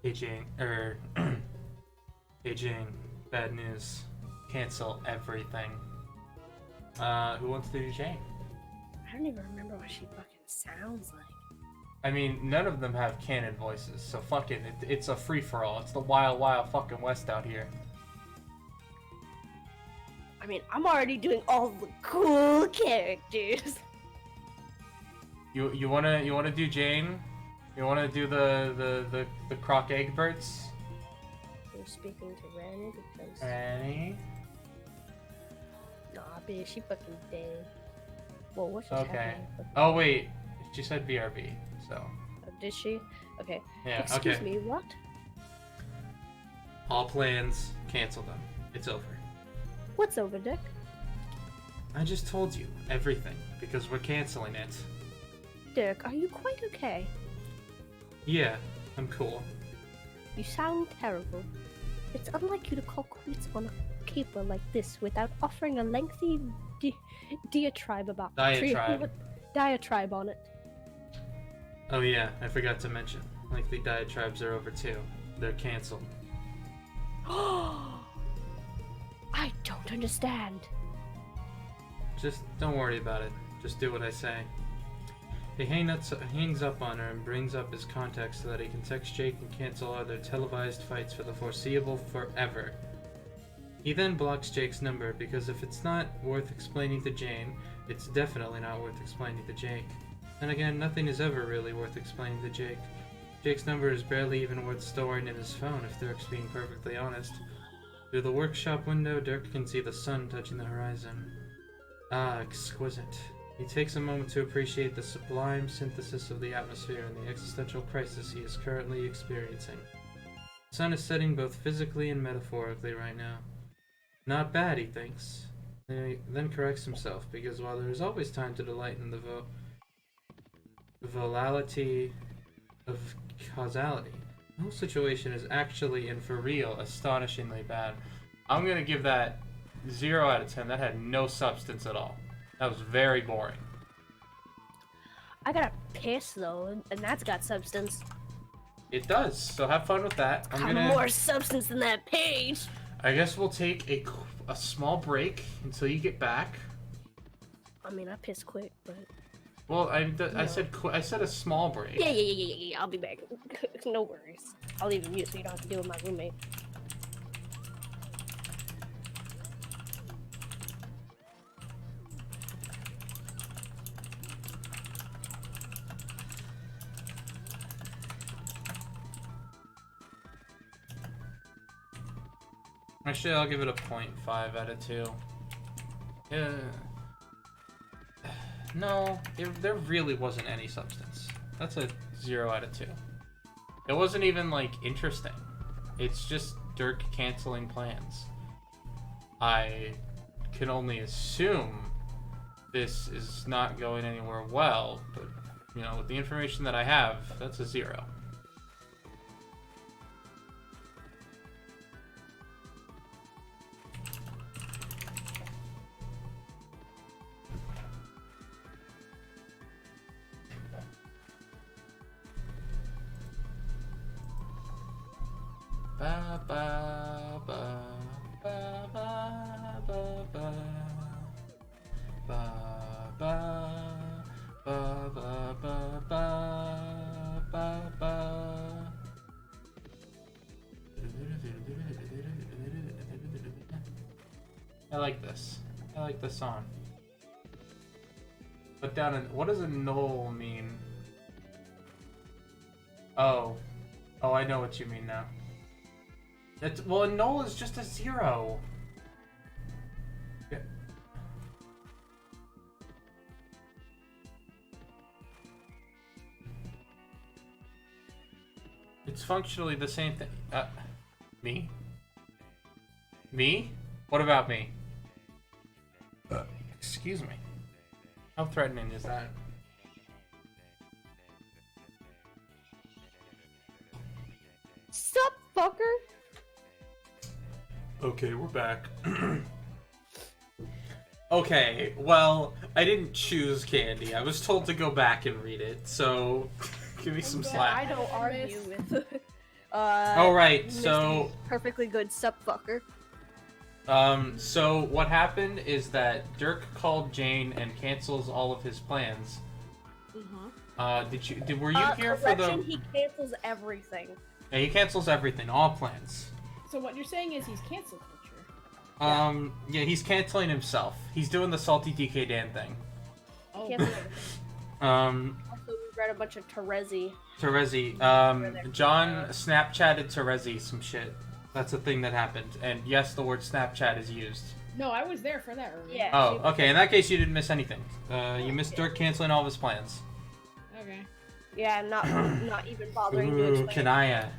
S2: Hey Jane, hey Jane, bad news. Cancel everything. Who wants to do Jane?
S1: I don't even remember what she fucking sounds like.
S2: I mean, none of them have canon voices, so fucking, it's a free-for-all. It's the wild, wild fucking west out here.
S1: I mean, I'm already doing all the cool characters.
S2: You wanna do Jane? You wanna do the Croc Egberts?
S1: You're speaking to Ren because
S2: Annie?
S1: nah, bitch, she fucking dead. Well, what's just
S2: Okay.
S1: happening?
S2: Oh wait, she said BRB, so.
S1: Oh, did she? Okay.
S2: Yeah,
S1: Excuse
S2: okay.
S1: me, what?
S2: All plans, cancel them. It's over.
S1: What's over, Dick?
S2: I just told you everything because we're canceling it.
S1: Dirk, are you quite okay?
S2: Yeah, I'm cool.
S1: You sound terrible. It's unlike you to call quits on a caper like this without offering a lengthy diatribe about diatribe on it.
S2: Oh yeah, I forgot to mention. Lengthy diatribes are over too. They're canceled.
S1: I don't understand.
S2: Just don't worry about it. Just do what I say. He hangs up on her and brings up his contacts so that he can text Jake and cancel other televised fights for the foreseeable forever. He then blocks Jake's number because if it's not worth explaining to Jane, it's definitely not worth explaining to Jake. Then again, nothing is ever really worth explaining to Jake. Jake's number is barely even worth storing in his phone if Dirk's being perfectly honest. Through the workshop window, Dirk can see the sun touching the horizon. Ah, exquisite. He takes a moment to appreciate the sublime synthesis of the atmosphere and the existential crisis he is currently experiencing. The sun is setting both physically and metaphorically right now. Not bad, he thinks. He then corrects himself, because while there is always time to delight in the volatility of causality, the whole situation is actually and for real astonishingly bad. I'm gonna give that 0 out of 10. That had no substance at all. That was very boring.
S1: I got a piss though, and that's got substance.
S2: It does, so have fun with that.
S1: More substance than that page.
S2: I guess we'll take a small break until you get back.
S1: I mean, I piss quick, but.
S2: Well, I said a small break.
S1: Yeah. I'll be back. No worries. I'll leave the mute so you don't have to deal with my roommate.
S2: Actually, I'll give it a 0.5 out of 2. Yeah. No, there really wasn't any substance. That's a 0 out of 2. It wasn't even, like, interesting. It's just Dirk canceling plans. I can only assume this is not going anywhere well, but, you know, with the information that I have, that's a 0. I like this. I like this song. Put down what does a null mean? Oh. Oh, I know what you mean now. Well, a null is just a 0. Yeah. It's functionally the same thing. Me? Me? What about me? Excuse me. How threatening is that?
S1: Sup, fucker?
S2: Okay, we're back. Okay, well, I didn't choose Candy. I was told to go back and read it, so give me some
S1: I
S2: slack.
S1: don't argue with.
S2: Alright,
S1: Misty,
S2: so
S1: perfectly good sup, fucker.
S2: So what happened is that Dirk called Jane and cancels all of his plans. Were you here for the?
S1: He cancels everything.
S2: Yeah, he cancels everything, all plans.
S3: So what you're saying is he's cancel culture.
S2: Yeah, he's canceling himself. He's doing the salty DK Dan thing.
S3: Oh.
S1: Cancel everything. Also, we read a bunch of Terezi.
S2: John Snapchatted Terezi some shit. That's a thing that happened. And yes, the word Snapchat is used.
S3: No, I was there for that earlier.
S1: Yeah.
S2: Oh, okay. In that case, you didn't miss anything. You missed Dirk canceling all of his plans.
S3: Okay.
S1: Yeah, not even bothering to
S2: Ooh,
S1: explain.
S2: Kanaya.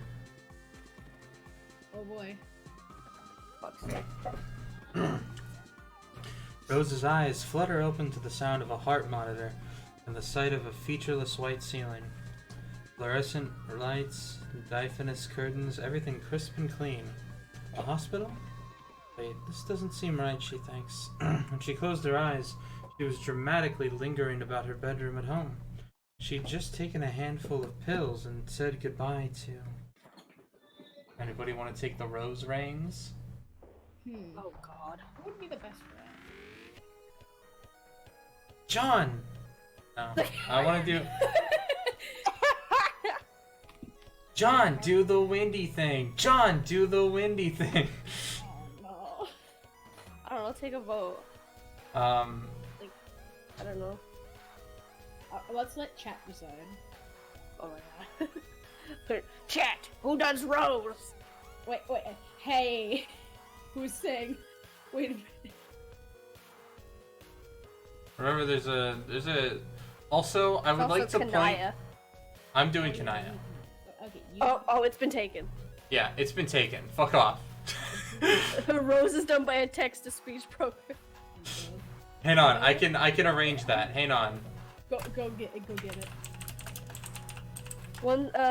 S3: Oh boy.
S1: Fuck's sake.
S2: Rose's eyes flutter open to the sound of a heart monitor and the sight of a featureless white ceiling. Fluorescent lights, diaphanous curtains, everything crisp and clean. A hospital? Wait, this doesn't seem right, she thinks. When she closed her eyes, she was dramatically lingering about her bedroom at home. She'd just taken a handful of pills and said goodbye to... Anybody want to take the rose rings?
S1: Oh god.
S3: What would be the best for that?
S2: John! No, I want to do... John, do the windy thing! John, do the windy thing!
S3: Oh no.
S1: I don't know, take a vote. I don't know.
S3: Let's let chat decide.
S1: Oh my god. Chat, who does Rose?
S3: Wait, hey! Who's saying? Wait a minute.
S2: Remember, there's a... Also, I would like to point...
S1: Kanaya.
S2: I'm doing Kanaya.
S3: Okay, you...
S1: Oh, it's been taken.
S2: Yeah, it's been taken. Fuck off.
S1: Rose is done by a text-to-speech program.
S2: Hang on, I can arrange that. Hang on.
S3: Go get it.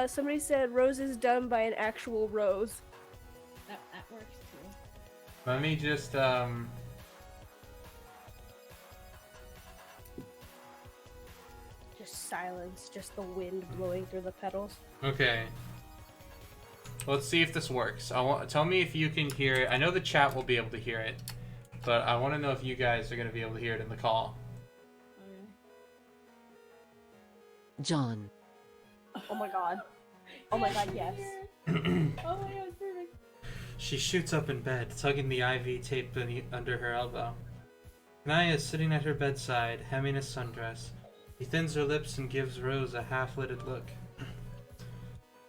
S1: Somebody said Rose is done by an actual Rose.
S3: That works too.
S2: Let me just
S1: Just silence, just the wind blowing through the petals.
S2: Okay. Let's see if this works. Tell me if you can hear it. I know the chat will be able to hear it, but I want to know if you guys are going to be able to hear it in the call.
S3: Okay.
S4: John.
S1: Oh my god. Oh my god, yes.
S3: Oh my god, it's perfect.
S2: She shoots up in bed, tugging the IV tape under her elbow. Kanaya is sitting at her bedside, hemming a sundress. He thins her lips and gives Rose a half-lidded look.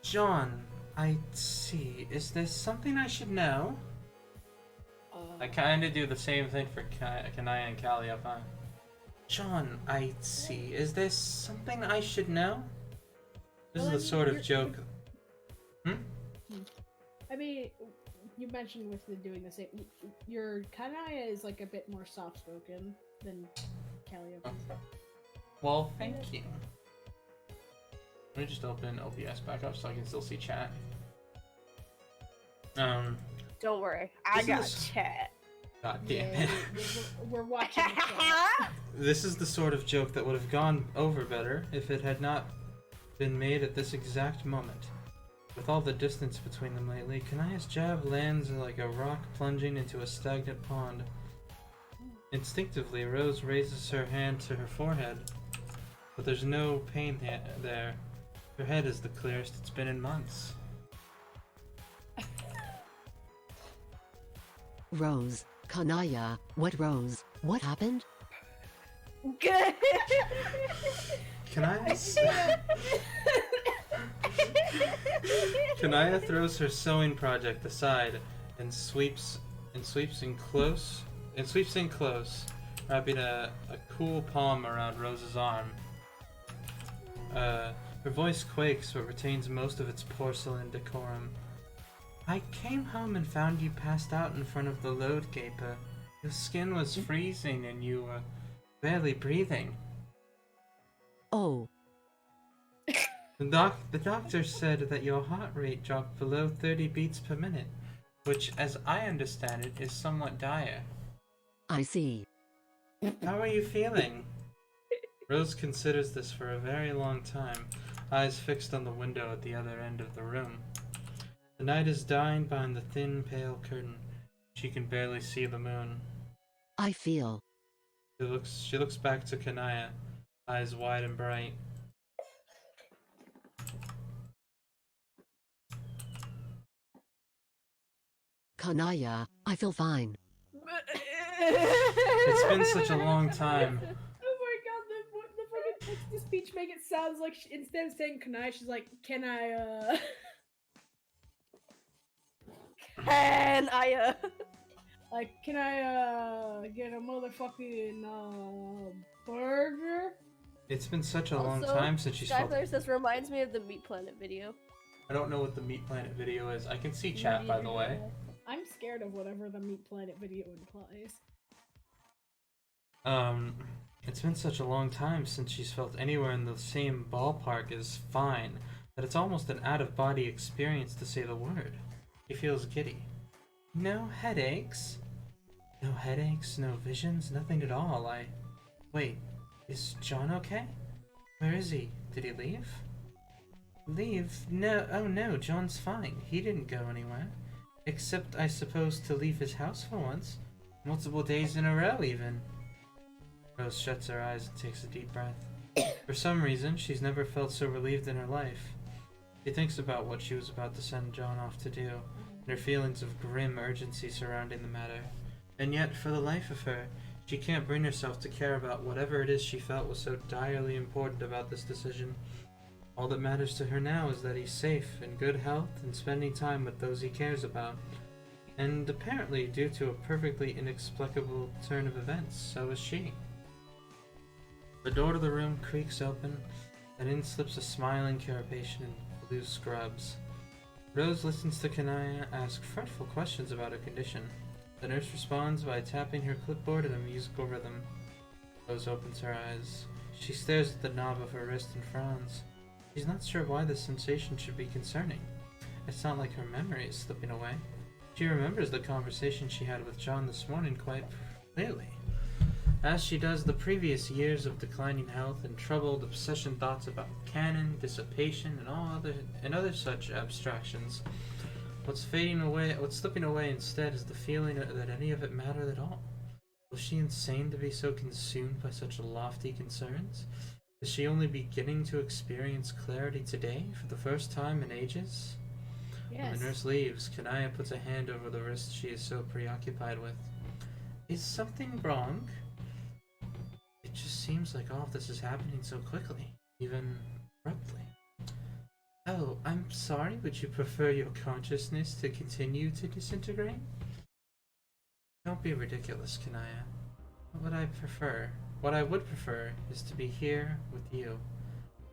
S2: John, I see. Is there something I should know? I kinda do the same thing for Kanaya and Callie up on. John, I see. Is there something I should know? This is the sort of joke...
S3: I mean, you mentioned with the doing the same. Your Kanaya is like a bit more soft-spoken than Calliope.
S2: Well, thank you. Let me just open OBS back up so I can still see chat.
S1: Don't worry, I got chat.
S2: God damn it.
S3: We're watching it.
S2: This is the sort of joke that would have gone over better if it had not been made at this exact moment. With all the distance between them lately, Kanaya's jab lands like a rock plunging into a stagnant pond. Instinctively, Rose raises her hand to her forehead, but there's no pain there. Her head is the clearest it's been in months.
S4: Rose. Kanaya. What Rose? What happened?
S1: Good.
S2: Kanaya throws her sewing project aside and sweeps in close, wrapping a cool palm around Rose's arm. Her voice quakes but retains most of its porcelain decorum. I came home and found you passed out in front of the load gaper. Your skin was freezing and you were barely breathing.
S4: Oh.
S2: The doctor said that your heart rate dropped below 30 beats per minute, which, as I understand it, is somewhat dire.
S4: I see.
S2: How are you feeling? Rose considers this for a very long time, eyes fixed on the window at the other end of the room. The night is dying behind the thin, pale curtain. She can barely see the moon.
S4: I feel.
S2: She looks back to Kanaya, eyes wide and bright.
S4: Kanaya, I feel fine.
S2: It's been such a long time.
S3: Oh my god, the fucking text-to-speech make it sounds like instead of saying can I, she's like, can I,
S1: And I
S3: like, can I, get a motherfucking, burger?
S2: It's been such a long
S1: Also,
S2: time since she's felt...
S1: Skyflare says reminds me of the Meat Planet video.
S2: I don't know what the Meat Planet video is. I can see chat, by the way.
S3: I'm scared of whatever the Meat Planet video implies.
S2: It's been such a long time since she's felt anywhere in the same ballpark as fine that it's almost an out-of-body experience to say the word. She feels giddy. No headaches? No headaches, no visions, nothing at all. Wait, is John okay? Where is he? Did he leave? Leave? No, oh no, John's fine. He didn't go anywhere. Except, I suppose, to leave his house for once. Multiple days in a row, even. Rose shuts her eyes and takes a deep breath. For some reason, she's never felt so relieved in her life. She thinks about what she was about to send John off to do, and her feelings of grim urgency surrounding the matter. And yet, for the life of her, she can't bring herself to care about whatever it is she felt was so direly important about this decision. All that matters to her now is that he's safe, in good health, and spending time with those he cares about. And apparently, due to a perfectly inexplicable turn of events, so is she. The door to the room creaks open, and in slips a smiling carapace in blue scrubs. Rose listens to Kanaya ask fretful questions about her condition. The nurse responds by tapping her clipboard in a musical rhythm. Rose opens her eyes. She stares at the knob of her wrist and frowns. She's not sure why this sensation should be concerning. It's not like her memory is slipping away. She remembers the conversation she had with John this morning quite clearly, as she does the previous years of declining health and troubled obsession thoughts about canon, dissipation, and other such abstractions. What's slipping away instead is the feeling that any of it mattered at all. Was she insane to be so consumed by such lofty concerns? Is she only beginning to experience clarity today for the first time in ages?
S3: Yes.
S2: When the nurse leaves, Kanaya puts a hand over the wrist she is so preoccupied with. Is something wrong? It just seems like all of this is happening so quickly, even abruptly. Oh, I'm sorry, would you prefer your consciousness to continue to disintegrate? Don't be ridiculous, Kanaya. What I would prefer is to be here with you.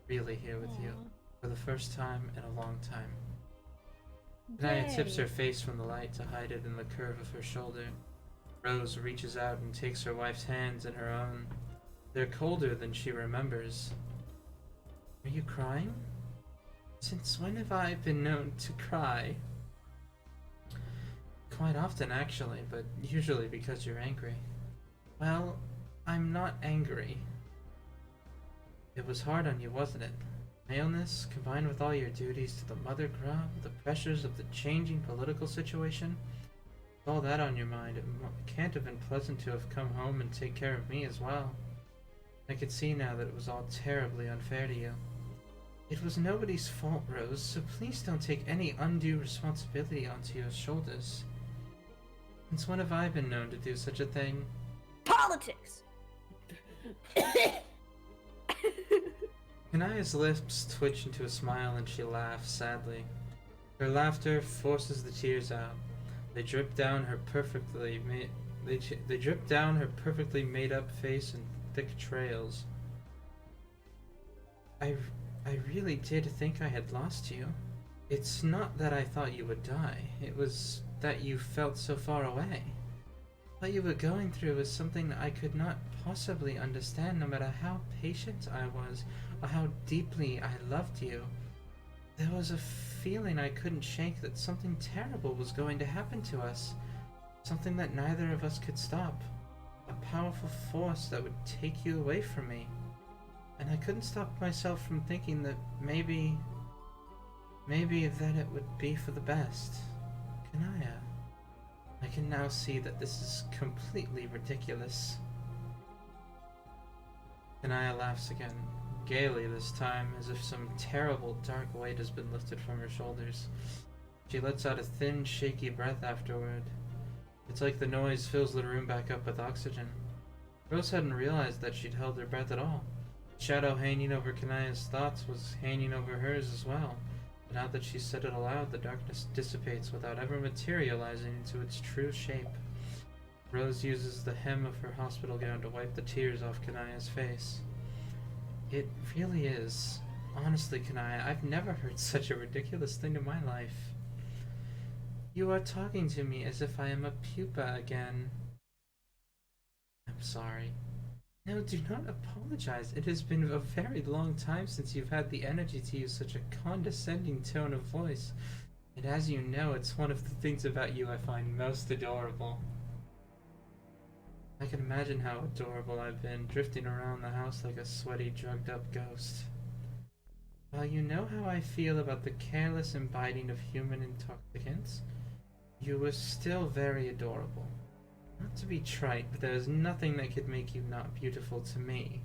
S2: Really here with you. For the first time in a long time. Kanaya tips her face from the light to hide it in the curve of her shoulder. Rose reaches out and takes her wife's hands in her own. They're colder than she remembers. Are you crying? Since when have I been known to cry? Quite often, actually, but usually because you're angry. Well, I'm not angry. It was hard on you, wasn't it? Illness, combined with all your duties to the mother grub, the pressures of the changing political situation. With all that on your mind, it can't have been pleasant to have come home and take care of me as well. I could see now that it was all terribly unfair to you. It was nobody's fault, Rose, so please don't take any undue responsibility onto your shoulders. Since when have I been known to do such a thing?
S1: Politics!
S2: Kanaya's lips twitch into a smile and she laughs sadly. Her laughter forces the tears out. They drip down her perfectly they drip down her perfectly made up face in thick trails. I really did think I had lost you. It's not that I thought you would die. It was that you felt so far away. What you were going through was something I could not possibly understand, no matter how patient I was or how deeply I loved you. There was a feeling I couldn't shake that something terrible was going to happen to us. Something that neither of us could stop. A powerful force that would take you away from me. And I couldn't stop myself from thinking that maybe that it would be for the best. Kanaya, I can now see that this is completely ridiculous. Kanaya laughs again, gaily this time, as if some terrible dark weight has been lifted from her shoulders. She lets out a thin, shaky breath afterward. It's like the noise fills the room back up with oxygen. Rose hadn't realized that she'd held her breath at all. The shadow hanging over Kanaya's thoughts was hanging over hers as well. But now that she said it aloud, the darkness dissipates without ever materializing into its true shape. Rose uses the hem of her hospital gown to wipe the tears off Kanaya's face. It really is. Honestly, Kanaya, I've never heard such a ridiculous thing in my life. You are talking to me as if I am a pupa again. I'm sorry. No, do not apologize. It has been a very long time since you've had the energy to use such a condescending tone of voice. And as you know, it's one of the things about you I find most adorable. I can imagine how adorable I've been, drifting around the house like a sweaty, drugged-up ghost. While you know how I feel about the careless imbibing of human intoxicants, you were still very adorable. Not to be trite, but there is nothing that could make you not beautiful to me.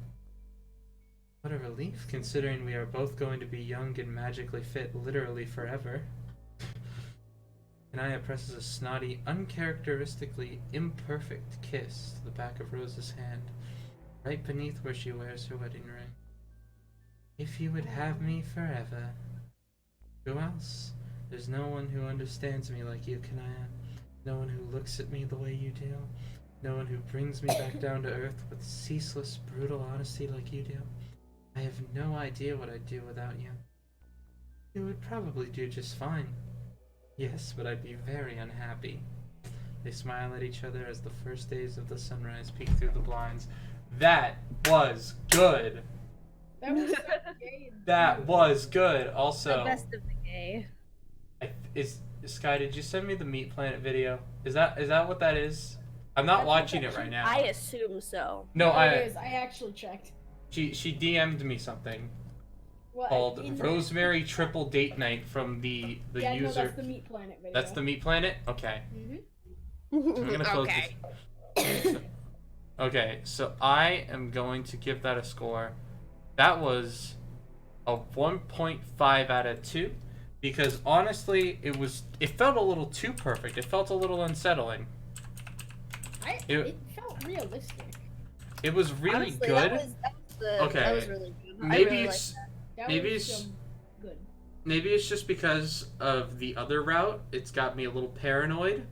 S2: What a relief, considering we are both going to be young and magically fit literally forever. Kanaya presses a snotty, uncharacteristically imperfect kiss to the back of Rose's hand, right beneath where she wears her wedding ring. If you would have me forever. Who else? There's no one who understands me like you, Kanaya. No one who looks at me the way you do. No one who brings me back down to earth with ceaseless, brutal honesty like you do. I have no idea what I'd do without you. You would probably do just fine. Yes, but I'd be very unhappy. They smile at each other as the first days of the sunrise peek through the blinds. That was good!
S3: That was so gay and
S2: That
S3: cute.
S2: was good! Also,
S1: The best of the gay.
S2: Sky, did you send me the Meat Planet video? Is that what that is? I'm not
S3: That's
S2: watching
S3: what
S2: it
S3: that
S2: right now.
S1: I assume so.
S2: No,
S3: It is. I actually checked.
S2: She DM'd me something
S3: What?
S2: called Rosemary Triple Date Night from the
S3: Yeah, no,
S2: user.
S3: that's the Meat Planet video.
S2: That's the Meat Planet? Okay.
S3: Mm-hmm.
S2: I'm gonna close
S1: Okay.
S2: this. Okay, so I am going to give that a score. That was a 1.5 out of 2 because honestly, it felt a little too perfect. It felt a little unsettling.
S3: It felt realistic.
S2: It was really
S1: Honestly,
S2: good.
S1: That was really good. I
S2: Maybe
S1: really
S2: it's
S3: That
S2: Maybe
S3: was
S2: it's-
S3: good.
S2: maybe it's just because of the other route. It's got me a little paranoid.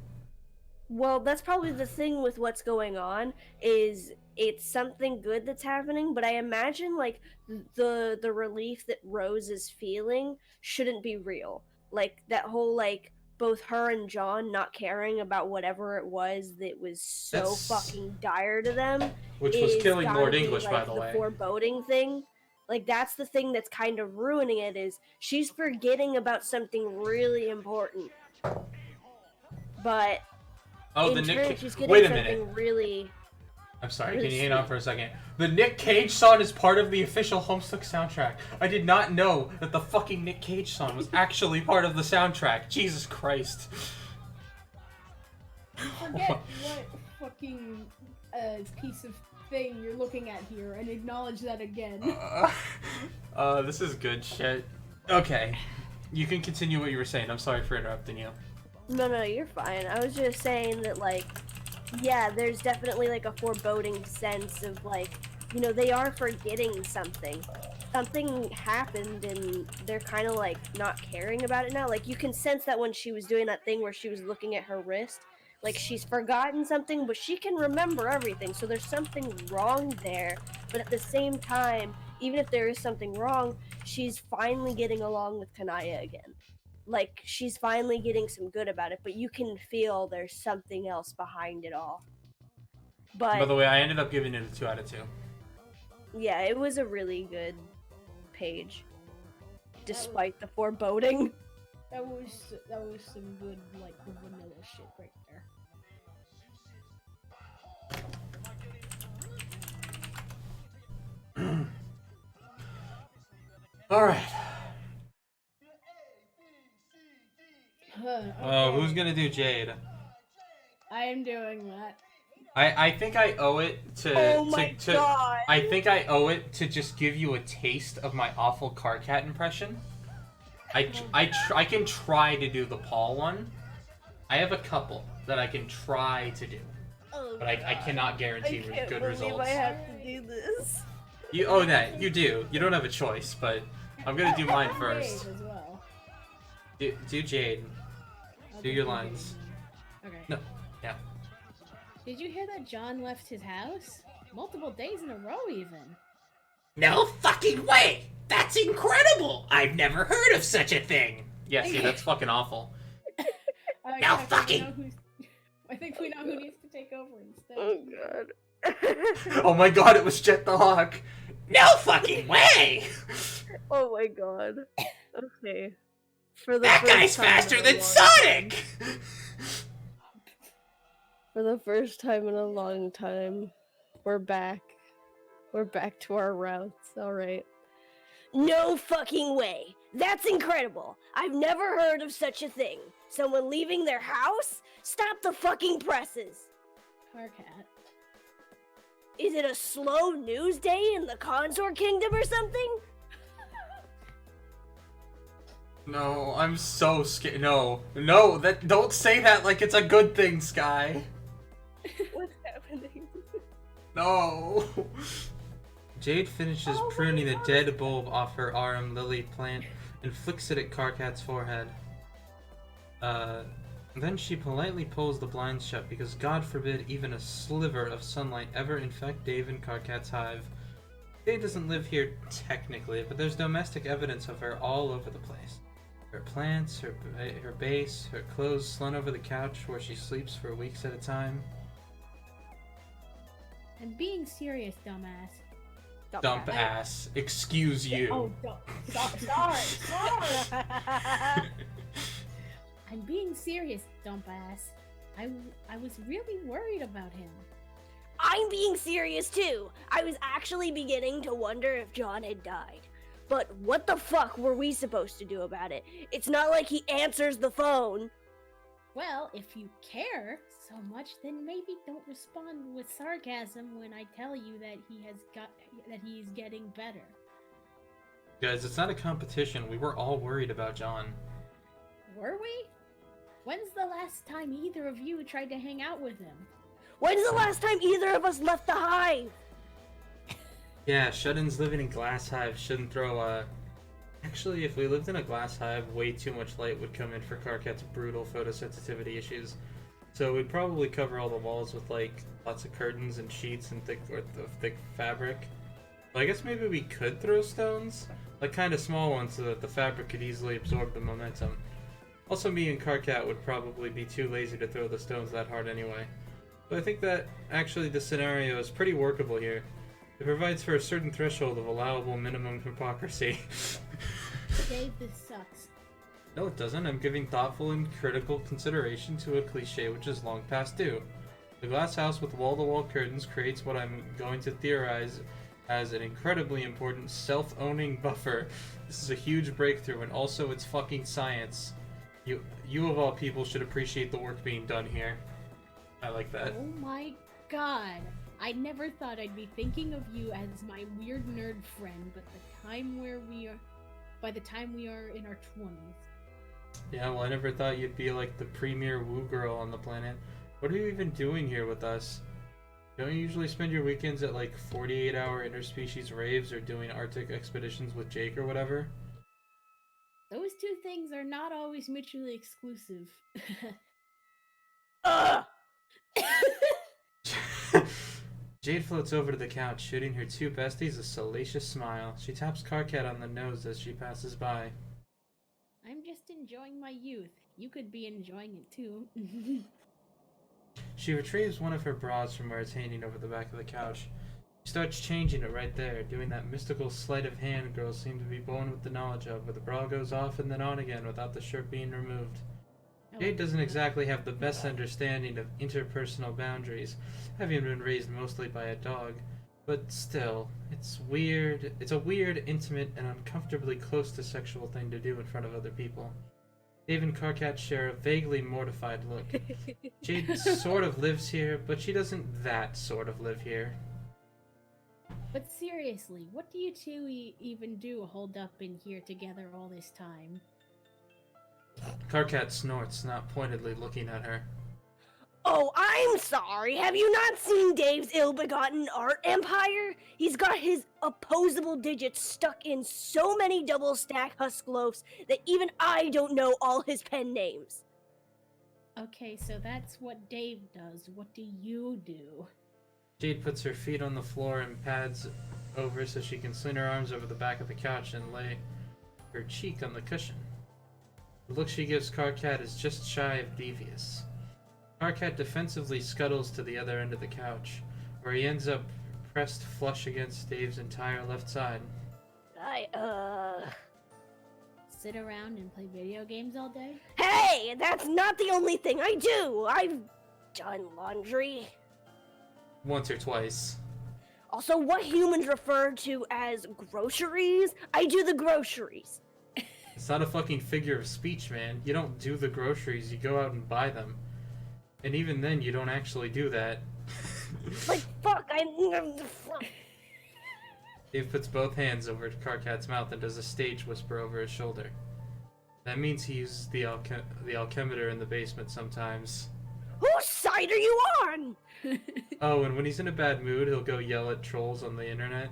S1: Well, that's probably the thing with what's going on is it's something good that's happening, but I imagine like the relief that Rose is feeling shouldn't be real. Like that whole like both her and John not caring about whatever it was that was so
S2: That's-
S1: fucking dire to them,
S2: Which was
S1: is
S2: killing
S1: gotta
S2: Lord
S1: be,
S2: English, by
S1: like,
S2: the way.
S1: foreboding thing. Like that's the thing that's kind of ruining it is she's forgetting about something really important. But
S2: Oh, the
S1: in
S2: Nick.
S1: turn, she's getting
S2: Wait a
S1: something
S2: minute.
S1: really.
S2: I'm sorry.
S1: really
S2: Can you hang on
S1: sweet.
S2: for a second? The Nick Cage song is part of the official Homestuck soundtrack. I did not know that the fucking Nick Cage song was actually part of the soundtrack. Jesus Christ.
S3: Forget what fucking piece of thing you're looking at here and acknowledge that again.
S2: This is good shit. Okay. You can continue what you were saying. I'm sorry for interrupting you.
S1: No, you're fine. I was just saying that, like, yeah, there's definitely like a foreboding sense of like you know, they are forgetting something. Something happened and they're kind of like not caring about it now. Like you can sense that when she was doing that thing where she was looking at her wrist, like she's forgotten something, but she can remember everything. So there's something wrong there. But at the same time, even if there is something wrong, she's finally getting along with Kanaya again. Like she's finally getting some good about it, but you can feel there's something else behind it all.
S2: By
S1: But
S2: the way, I ended up giving it a 2 out of 2.
S1: yeah, it was a really good page, despite the foreboding.
S3: That was some good like vanilla shit right there.
S2: All right.
S3: Okay.
S2: Who's gonna do Jade?
S3: I am doing that.
S2: I think I owe it to.
S1: Oh my god!
S2: I think I owe it to just give you a taste of my awful Carcat impression. I can try to do the Paul one. I have a couple that I can try to do, but I cannot guarantee good results.
S1: I have to do this.
S2: You owe that. You do. You don't have a choice, but I'm gonna do mine first.
S3: As well.
S2: Do Jade. Do your lines.
S3: Okay.
S2: No. Yeah.
S3: Did you hear that John left his house? Multiple days in a row, even.
S5: No fucking way! That's incredible! I've never heard of such a thing!
S2: Yeah, see, that's fucking awful.
S5: Now
S3: I
S5: fucking-
S3: I think we know who needs to take over instead.
S1: Oh god.
S2: Oh my god, it was Jet the Hawk.
S5: No fucking way!
S1: Oh my god. Okay. For the
S5: That
S1: first
S5: guy's
S1: time in
S5: faster
S1: a
S5: than
S1: long
S5: Sonic!
S1: For the first time in a long time, we're back. We're back to our routes, alright. No fucking way! That's incredible! I've never heard of such a thing. Someone leaving their house? Stop the fucking presses!
S3: Carcat.
S1: Is it a slow news day in the Consort Kingdom or something?
S2: No, I'm so scared. No, that don't say that like it's a good thing, Sky.
S1: What's happening?
S2: No. Jade finishes
S1: Oh my
S2: pruning the
S1: God.
S2: dead bulb off her arum lily plant and flicks it at Carcat's forehead. Then she politely pulls the blinds shut because God forbid even a sliver of sunlight ever infect Dave and Carcat's hive. Jade doesn't live here technically, but there's domestic evidence of her all over the place. Her plants, her base, her clothes slung over the couch where she sleeps for weeks at a time.
S3: I'm being serious, dumbass.
S2: Dump ass. Excuse you.
S3: Oh, sorry. I'm being serious, dumbass. I was really worried about him.
S1: I'm being serious too. I was actually beginning to wonder if John had died. But what the fuck were we supposed to do about it? It's not like he answers the phone.
S3: Well, if you care so much, then maybe don't respond with sarcasm when I tell you that he's getting better.
S2: Guys, it's not a competition. We were all worried about John.
S3: Were we? When's the last time either of you tried to hang out with him?
S1: When's the last time either of us left the hive?
S2: Yeah, shut-ins living in glass hives shouldn't throw a... Actually, if we lived in a glass hive, way too much light would come in for Carcat's brutal photosensitivity issues. So we'd probably cover all the walls with, like, lots of curtains and sheets and thick fabric. But I guess maybe we could throw stones? Like, kind of small ones so that the fabric could easily absorb the momentum. Also, me and Carcat would probably be too lazy to throw the stones that hard anyway. But I think that, actually, the scenario is pretty workable here. It provides for a certain threshold of allowable minimum hypocrisy.
S3: Dave, this sucks.
S2: No, it doesn't. I'm giving thoughtful and critical consideration to a cliche which is long past due. The glass house with wall-to-wall curtains creates what I'm going to theorize as an incredibly important self-owning buffer. This is a huge breakthrough, and also it's fucking science. You of all people should appreciate the work being done here. I like that.
S3: Oh my god. I never thought I'd be thinking of you as my weird nerd friend, but by the time we are in our 20s.
S2: Yeah, well, I never thought you'd be like the premier woo girl on the planet. What are you even doing here with us? Don't you usually spend your weekends at like 48-hour interspecies raves or doing Arctic expeditions with Jake or whatever?
S3: Those two things are not always mutually exclusive.
S1: Ugh!
S2: Jade floats over to the couch, shooting her two besties a salacious smile. She taps Karkat on the nose as she passes by.
S3: I'm just enjoying my youth. You could be enjoying it too.
S2: She retrieves one of her bras from where it's hanging over the back of the couch. She starts changing it right there, doing that mystical sleight of hand girls seem to be born with the knowledge of, where the bra goes off and then on again without the shirt being removed. Jade doesn't exactly have the best understanding of interpersonal boundaries, having been raised mostly by a dog, but still, it's weird. It's a weird, intimate, and uncomfortably close to sexual thing to do in front of other people. Dave and Karkat share a vaguely mortified look. Jade sort of lives here, but she doesn't that sort of live here.
S3: But seriously, what do you two even do holed up in here together all this time?
S2: Karkat snorts, not pointedly looking at her.
S1: Oh, I'm sorry. Have you not seen Dave's ill-begotten art empire? He's got his opposable digits stuck in so many double-stack husk loaves that even I don't know all his pen names.
S3: Okay, so that's what Dave does. What do you do?
S2: Jade puts her feet on the floor and pads over so she can swing her arms over the back of the couch and lay her cheek on the cushion. The look she gives Karkat is just shy of devious. Karkat defensively scuttles to the other end of the couch, where he ends up pressed flush against Dave's entire left side.
S3: Sit around and play video games all day?
S1: Hey, that's not the only thing I do. I've done laundry.
S2: Once or twice.
S1: Also, what humans refer to as groceries, I do the groceries.
S2: It's not a fucking figure of speech, man. You don't do the groceries, you go out and buy them. And even then, you don't actually do that.
S1: Like, fuck,
S2: Dave puts both hands over Karkat's mouth and does a stage whisper over his shoulder. That means he uses the alchemeter in the basement sometimes.
S1: Whose side are you on?
S2: Oh, and when he's in a bad mood, he'll go yell at trolls on the internet.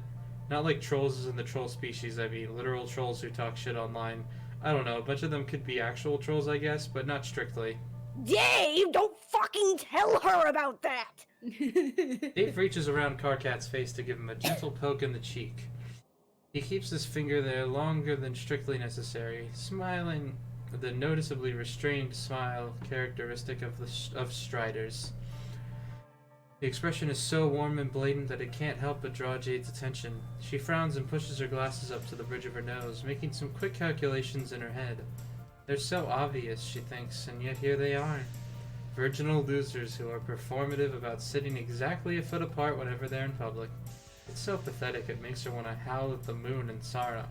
S2: Not like trolls as in the troll species, I mean literal trolls who talk shit online. I don't know, a bunch of them could be actual trolls, I guess, but not strictly.
S1: Dave, don't fucking tell her about that!
S2: Dave reaches around Karkat's face to give him a gentle poke in the cheek. He keeps his finger there longer than strictly necessary, smiling with a noticeably restrained smile characteristic of Striders. The expression is so warm and blatant that it can't help but draw Jade's attention. She frowns and pushes her glasses up to the bridge of her nose, making some quick calculations in her head. They're so obvious, she thinks, and yet here they are. Virginal losers who are performative about sitting exactly a foot apart whenever they're in public. It's so pathetic it makes her want to howl at the moon in sorrow.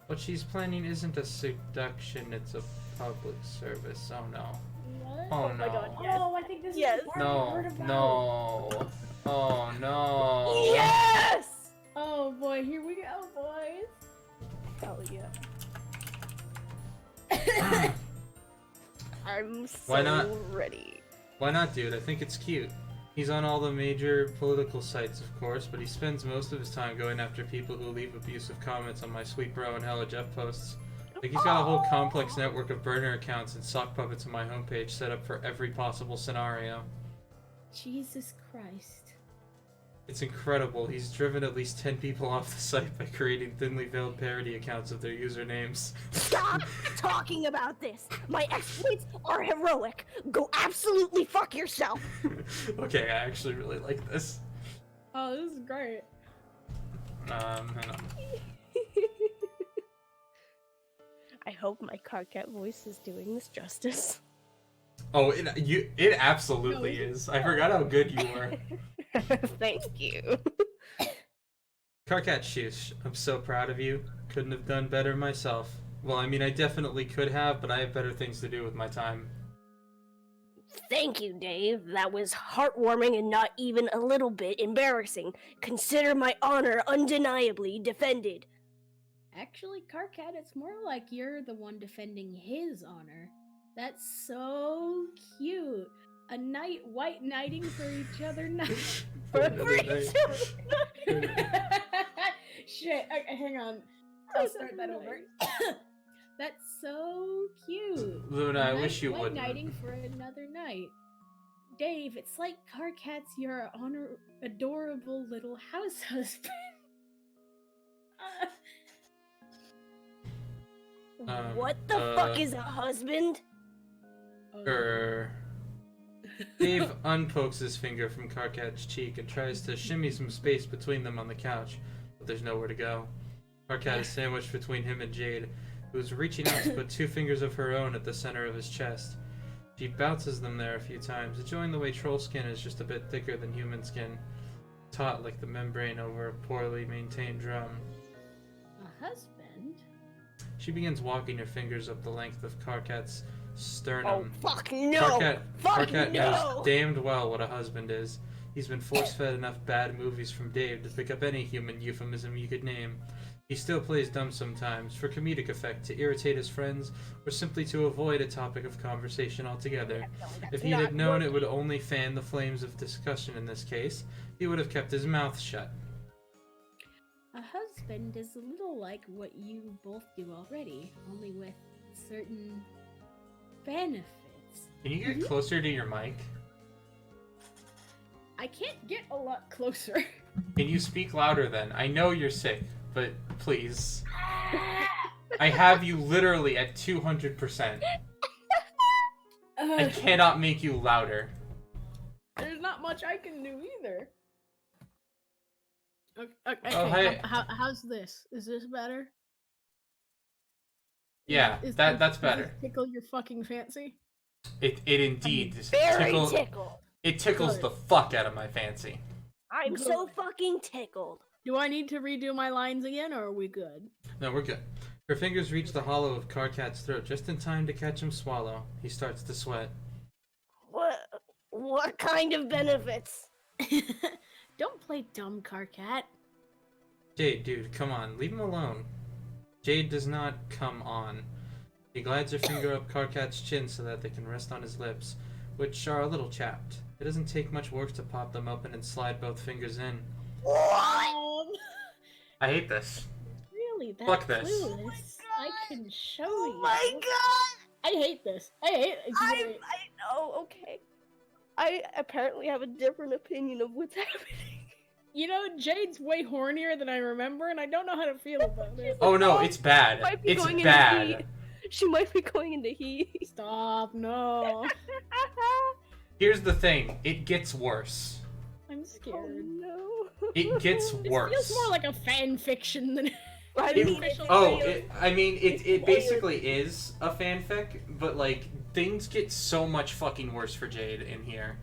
S2: What she's planning isn't a seduction, it's a public service. Oh no.
S3: What?
S2: Oh
S1: my
S2: no.
S1: God, yes.
S3: Oh, I think this
S1: Yes.
S3: is the part we heard about.
S2: No. Oh no.
S1: Yes!
S3: Oh boy, here we go, boys.
S1: Hell yeah. I'm so
S2: Why not?
S1: ready.
S2: Why not, dude? I think it's cute. He's on all the major political sites, of course, but he spends most of his time going after people who leave abusive comments on my Sweet Bro and Hella Jeff posts. Like, he's got a whole complex network of burner accounts and sock puppets on my homepage set up for every possible scenario.
S3: Jesus Christ.
S2: It's incredible. He's driven at least 10 people off the site by creating thinly veiled parody accounts of their usernames.
S1: Stop talking about this! My exploits are heroic! Go absolutely fuck yourself!
S2: Okay, I actually really like this.
S3: Oh, this is great.
S2: Hang on.
S1: I hope my Karkat voice is doing this justice.
S2: Oh, it absolutely is. I forgot how good you were.
S1: Thank you.
S2: Karkat Shush, I'm so proud of you. Couldn't have done better myself. Well, I mean, I definitely could have, but I have better things to do with my time.
S1: Thank you, Dave. That was heartwarming and not even a little bit embarrassing. Consider my honor undeniably defended.
S3: Actually, Karkat, it's more like you're the one defending his honor. That's so cute. A night white knighting for each other night.
S2: Another night.
S3: Shit. Okay, hang on. I'll start that over. That's so cute.
S2: Luna,
S3: A
S2: I
S3: night
S2: wish you
S3: white
S2: wouldn't.
S3: knighting for another night. Dave, it's like Carcat's your adorable little house husband.
S1: What the fuck is a husband?
S2: Dave unpokes his finger from Carcat's cheek and tries to shimmy some space between them on the couch, but there's nowhere to go. Carcat is sandwiched between him and Jade, who is reaching out to put 2 fingers of her own at the center of his chest. She bounces them there a few times, enjoying the way troll skin is just a bit thicker than human skin, taut like the membrane over a poorly maintained drum.
S3: A husband?
S2: She begins walking her fingers up the length of Carcat's
S1: Oh
S2: sternum.
S1: fuck no!
S2: Carcat
S1: no!
S2: knows damned well what a husband is. He's been force-fed enough bad movies from Dave to pick up any human euphemism you could name. He still plays dumb sometimes, for comedic effect, to irritate his friends, or simply to avoid a topic of conversation altogether. If he had known it would only fan the flames of discussion in this case, he would have kept his mouth shut.
S3: A husband is a little like what you both do already, only with certain benefits.
S2: Can you get closer to your mic?
S3: I can't get a lot closer.
S2: Can you speak louder then? I know you're sick, but please. I have you literally at 200%. I cannot make you louder.
S3: There's not much I can do either. Okay,
S2: Oh, hey.
S3: how's this? Is this better?
S2: Yeah, that's better.
S3: Does this tickle your fucking fancy?
S2: It indeed
S1: Very tickled.
S2: It tickles
S3: Good.
S2: the fuck out of my fancy.
S1: I'm so fucking tickled.
S3: Do I need to redo my lines again, or are we good?
S2: No, we're good. Her fingers reach the hollow of Carcat's throat just in time to catch him swallow. He starts to sweat.
S1: What kind of benefits?
S3: Don't play dumb, Carcat.
S2: Jade, dude, come on, leave him alone. Jade does not come on. She glides her finger up Carcat's chin so that they can rest on his lips, which are a little chapped. It doesn't take much work to pop them open and slide both fingers in. I hate this.
S3: Really? That
S2: Fuck this.
S3: clueless? I can show you.
S1: Oh my god!
S3: I hate this. I hate it.
S1: I know, okay. I apparently have a different opinion of what's happening.
S3: You know, Jade's way hornier than I remember, and I don't know how to feel about it.
S2: Oh no, it's bad.
S1: Might be
S2: It's
S1: going into
S2: bad.
S1: heat. She might be going into heat.
S3: Stop, no.
S2: Here's the thing, it gets worse.
S3: I'm scared.
S1: Oh no.
S2: It gets
S3: This
S2: worse.
S3: feels more like a fan fiction than
S1: I
S2: It-
S1: mean,
S2: it basically is a fanfic, but like things get so much fucking worse for Jade in here.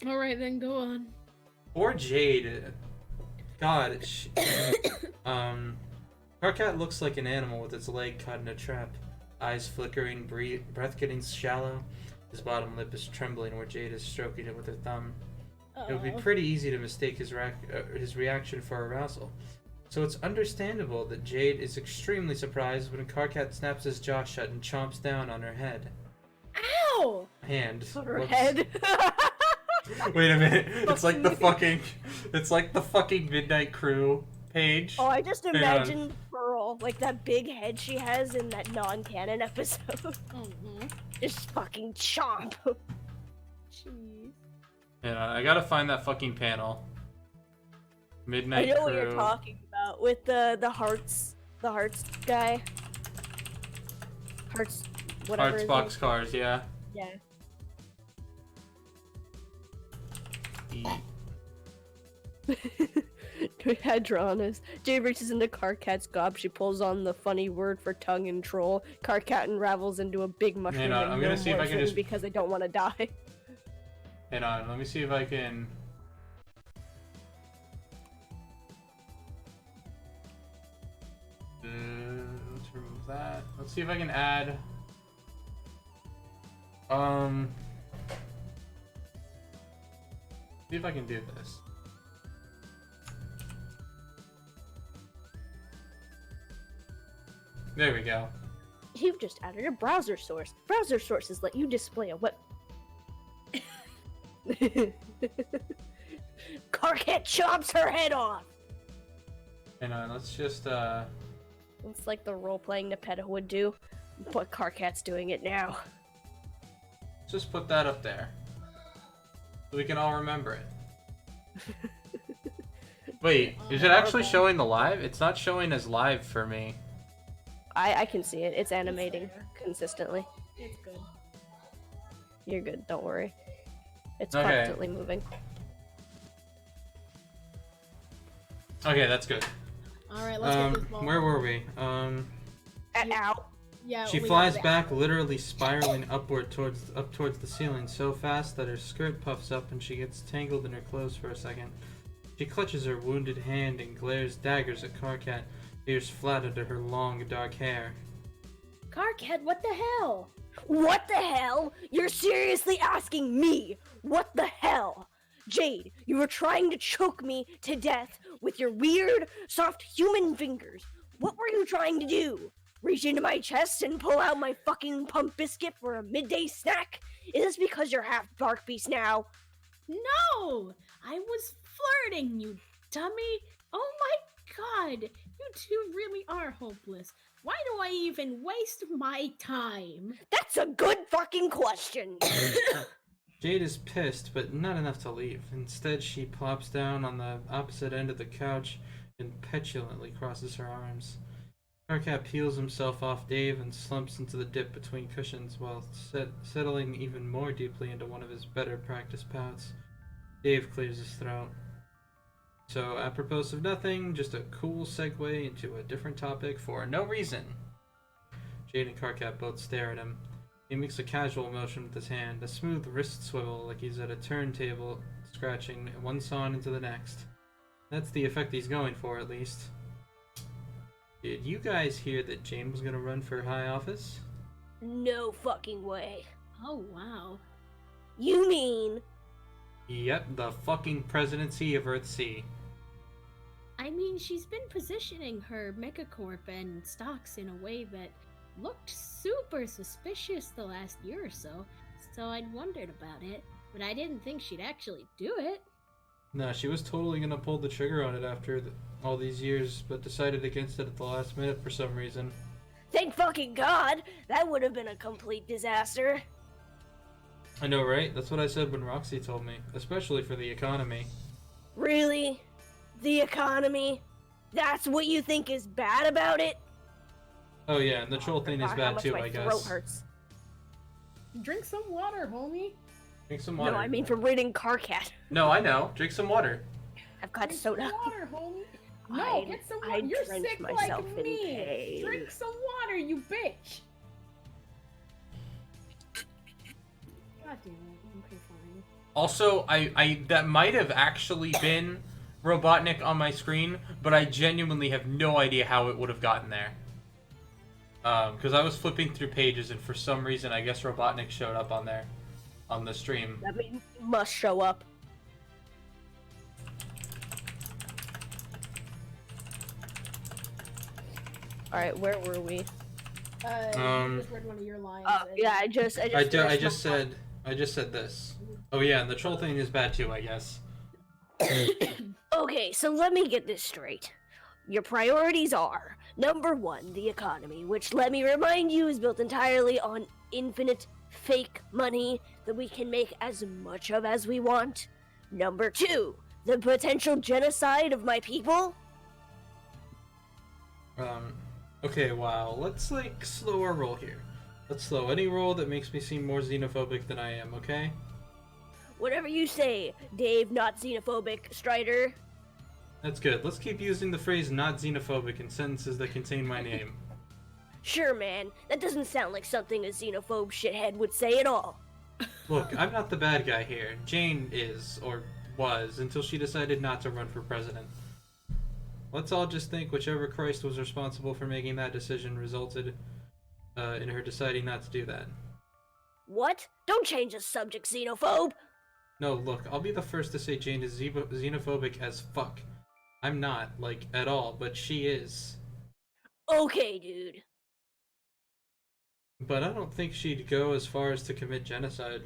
S3: Alright, then go on.
S2: Poor Jade. God, Carcat looks like an animal with its leg caught in a trap. Eyes flickering, breath getting shallow. His bottom lip is trembling where Jade is stroking it with her thumb. It would be pretty easy to mistake his reaction for arousal. So it's understandable that Jade is extremely surprised when Carcat snaps his jaw shut and chomps down on her head.
S3: Ow!
S2: Hand.
S1: her
S2: Whoops.
S1: head.
S2: Wait a minute. It's like the fucking Midnight Crew page.
S1: Oh, I just
S2: Hang on.
S1: imagined Pearl, like that big head she has in that non-canon episode.
S3: Mm-hmm.
S1: Just fucking chomp.
S3: Jeez.
S2: Yeah, I gotta find that fucking panel.
S1: I
S2: Midnight
S1: know
S2: Crew.
S1: what you're talking about with the hearts guy. Hearts, whatever.
S2: Hearts
S1: his
S2: box cars, yeah.
S1: name- Yeah. Hadronis. Jade reaches into Carcat's gob. She pulls on the funny word for tongue and troll. Carcat unravels into a big mushroom.
S2: Hang on,
S1: and
S2: I'm gonna
S1: no
S2: see if I can
S1: morphine
S2: just-
S1: because they don't want to die.
S2: Hang on, let me see if I can. Let's remove that. Let's see if I can add. See if I can do this. There we go.
S1: You've just added a browser source. Browser sources let you display a web. Carcat chops her head off!
S2: Hang on, let's just,
S1: It's like the role-playing Nepeta would do, but Carcat's doing it now.
S2: just put that up there. So we can all remember it. Wait, is it actually showing the live? It's not showing as live for me.
S1: I can see it. It's animating consistently.
S3: It's good.
S1: You're good, don't worry. It's
S2: Okay.
S1: constantly moving.
S2: Okay, that's good.
S3: Alright, let's get this ball.
S2: Where were we?
S1: Ow.
S3: Yeah,
S2: She
S3: we
S2: flies
S3: got
S2: back, literally spiraling up towards the ceiling so fast that her skirt puffs up and she gets tangled in her clothes for a second. She clutches her wounded hand and glares daggers at Carcat, ears flat under her long, dark hair.
S3: Carcat, what the hell?
S1: What the hell? You're seriously asking me? What the hell? Jade, you were trying to choke me to death with your weird, soft human fingers. What were you trying to do? Reach into my chest and pull out my fucking pump biscuit for a midday snack? Is this because you're half bark beast now?
S3: No! I was flirting, you dummy! Oh my god! You two really are hopeless. Why do I even waste my time?
S1: That's a good fucking question.
S2: Jade is pissed, but not enough to leave. Instead, she plops down on the opposite end of the couch and petulantly crosses her arms. Carcat peels himself off Dave and slumps into the dip between cushions while settling even more deeply into one of his better practiced pouts. Dave clears his throat. So, apropos of nothing, just a cool segue into a different topic for no reason. Jade and Carcat both stare at him. He makes a casual motion with his hand, a smooth wrist swivel like he's at a turntable, scratching one song into the next. That's the effect he's going for, at least. Did you guys hear that Jane was gonna run for high office?
S1: No fucking way.
S3: Oh wow.
S1: You mean...
S2: Yep, the fucking presidency of Earthsea.
S3: I mean, she's been positioning her megacorp and stocks in a way that looked super suspicious the last year or so, so I'd wondered about it, but I didn't think she'd actually do it.
S2: No, she was totally gonna pull the trigger on it after all these years, but decided against it at the last minute for some reason.
S1: Thank fucking God! That would have been a complete disaster.
S2: I know, right? That's what I said when Roxy told me, especially for the economy.
S1: Really? The economy? That's what you think is bad about it?
S2: Oh yeah, and the troll thing is
S1: How
S2: bad
S1: much
S2: too,
S1: my
S2: I
S1: throat
S2: guess.
S1: hurts.
S3: Drink some water, homie.
S2: Drink some water.
S1: No, I mean from reading Carcat.
S2: No, I know. Drink some water.
S1: I've got
S3: Drink
S1: soda.
S3: some water, homie. No,
S1: I-
S3: get some
S1: I
S3: water. You're
S1: drenched
S3: sick
S1: myself
S3: like
S1: in
S3: me.
S1: pain.
S3: Drink some water, you bitch. God damn it. Okay, fine.
S2: Also, I that might have actually been Robotnik on my screen, but I genuinely have no idea how it would have gotten there. Because I was flipping through pages, and for some reason, I guess Robotnik showed up on there, on the stream.
S1: That means it must show up. Alright, where were we?
S3: You just read one of your lines. and-
S1: Yeah, I just
S2: I
S1: finished my-
S2: just said this. Oh yeah, and the troll thing is bad too, I guess.
S1: Okay, so let me get this straight. Your priorities are number 1, the economy, which let me remind you is built entirely on infinite fake money that we can make as much of as we want. Number 2, the potential genocide of my people.
S2: Okay, wow. Let's slow our roll here. Let's slow any roll that makes me seem more xenophobic than I am, okay?
S1: Whatever you say, Dave, not xenophobic, Strider.
S2: That's good. Let's keep using the phrase not xenophobic in sentences that contain my name.
S1: Sure, man, that doesn't sound like something a xenophobe shithead would say at all.
S2: Look, I'm not the bad guy here. Jane is, or was, until she decided not to run for president. Let's all just think whichever Christ was responsible for making that decision resulted in her deciding not to do that.
S1: What? Don't change the subject, xenophobe!
S2: No, look, I'll be the first to say Jane is xenophobic as fuck. I'm not, at all, but she is.
S1: Okay, dude.
S2: But I don't think she'd go as far as to commit genocide.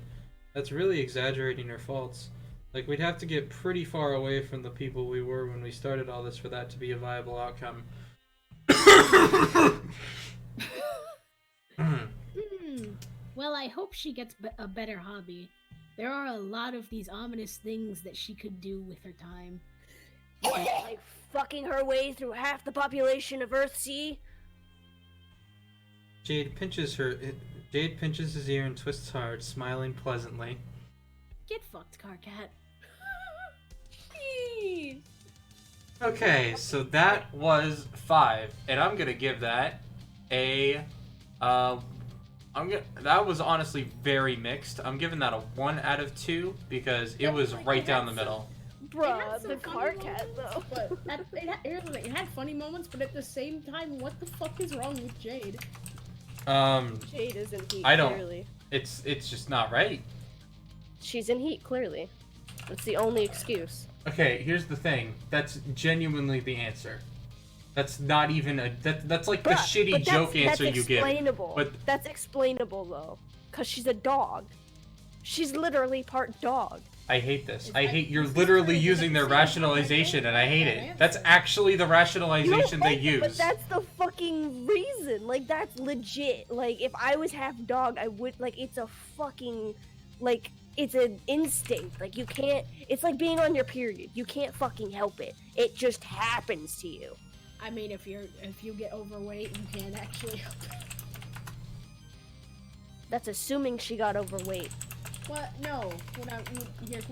S2: That's really exaggerating her faults. Like, we'd have to get pretty far away from the people we were when we started all this for that to be a viable outcome.
S3: Well, I hope she gets a better hobby. There are a lot of these ominous things that she could do with her time.
S1: What, like fucking her way through half the population of Earthsea?
S2: Jade pinches his ear and twists hard, smiling pleasantly.
S3: Get fucked, Carcat.
S2: Okay, so that was 5, and I'm gonna give that a that was honestly very mixed. I'm giving that a 1 out of 2 because it was right down the middle.
S1: Bruh, the Carcat though.
S3: But here's the thing, it had funny moments, but at the same time, what the fuck is wrong with Jade?
S1: Jade is in heat,
S2: I don't.
S1: clearly.
S2: It's just not right.
S1: She's in heat, clearly. That's the only excuse.
S2: Okay, here's the thing. That's genuinely the answer. That's not even a that's like the shitty joke answer you give. But
S1: that's explainable though, cause she's a dog. She's literally part dog.
S2: I hate this. I hate you're literally using their rationalization, and I hate it. That's actually the rationalization they use.
S1: But that's the fucking reason. Like, that's legit. Like, if I was half dog, I would, like, it's a fucking, like, it's an instinct. Like, you can't, it's like being on your period. You can't fucking help it. It just happens to you.
S3: I mean, if you get overweight, you can't actually help it.
S1: That's assuming she got overweight.
S3: What? No. Here's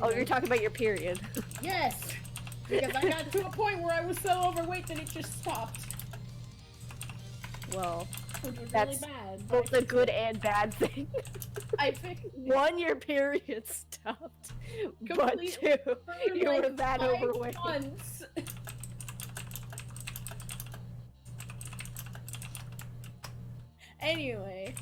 S1: oh, you're talking about your period.
S3: Yes! Because I got to a point where I was so overweight that it just stopped.
S1: Well,
S3: which was
S1: that's
S3: really bad.
S1: both a good and bad thing.
S3: I think
S1: 1, your period stopped, but 2, you were that overweight.
S3: Months. Anyway.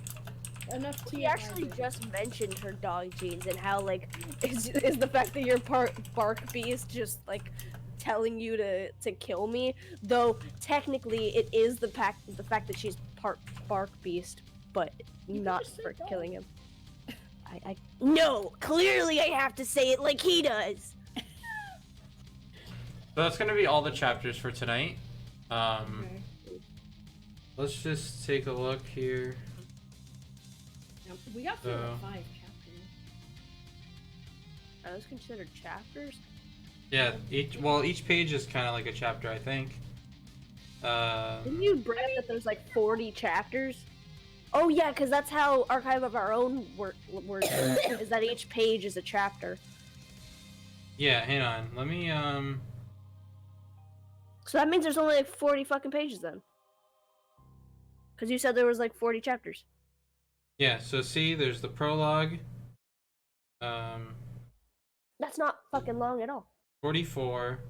S3: Enough tea.
S1: We actually just mentioned her dog genes and how, like, is the fact that you're part bark beast just, like, telling you to kill me, though technically it is the fact that she's part bark beast, but not for killing him. No, clearly I have to say it like he does.
S2: So that's gonna be all the chapters for tonight.
S3: Okay.
S2: Let's just take a look here.
S3: We got through 5 chapters.
S1: Are those considered chapters?
S2: Yeah, each page is kind of like a chapter, I think.
S1: Didn't you bring up that there's like 40 chapters? Oh yeah, because that's how Archive of Our Own works, is that each page is a chapter.
S2: Yeah, hang on. Let me,
S1: So that means there's only like 40 fucking pages then. Because you said there was like 40 chapters.
S2: Yeah, so see, there's the prologue.
S1: That's not fucking long at all.
S2: 44,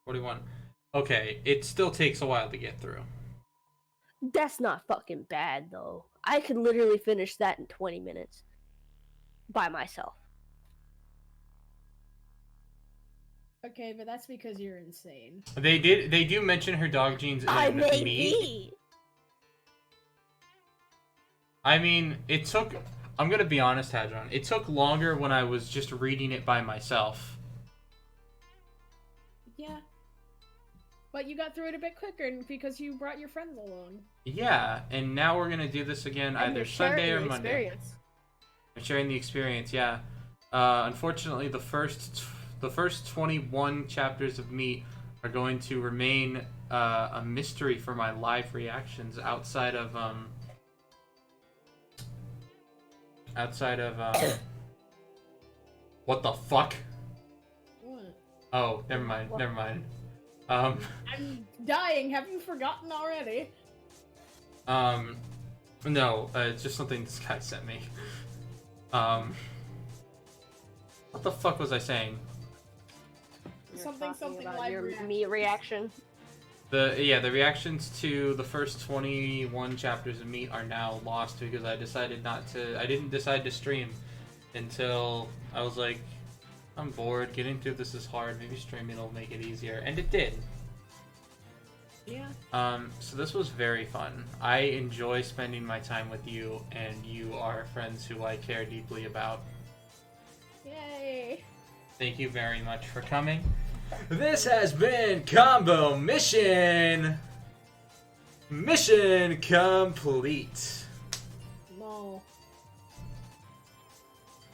S2: 41. Okay, it still takes a while to get through.
S1: That's not fucking bad though. I could literally finish that in 20 minutes. By myself.
S3: Okay, but that's because you're insane.
S2: They do mention her dog genes in
S1: I may
S2: Meat.
S1: be.
S2: I mean, it took... I'm gonna be honest, Hadron. It took longer when I was just reading it by myself.
S3: Yeah. But you got through it a bit quicker because you brought your friends along.
S2: Yeah, and now we're gonna do this again
S1: And
S2: either
S1: you're
S2: Sunday or
S1: sharing the
S2: Monday.
S1: experience.
S2: We're sharing the experience, yeah. Unfortunately, the first 21 chapters of Meat are going to remain a mystery for my live reactions outside of what the fuck?
S3: What?
S2: Oh, never mind.
S3: I'm dying. Have you forgotten already?
S2: No, it's just something this guy sent me. What the fuck was I saying?
S3: Something
S1: About
S3: live
S1: your
S3: reaction.
S1: Meat reaction.
S2: The reactions to the first 21 chapters of Meat are now lost because I didn't decide to stream until I was like, I'm bored, getting through this is hard, maybe streaming will make it easier, and it did.
S3: Yeah.
S2: So this was very fun. I enjoy spending my time with you, and you are friends who I care deeply about.
S3: Yay.
S2: Thank you very much for coming. This has been Combo Mission. Mission complete.
S3: No.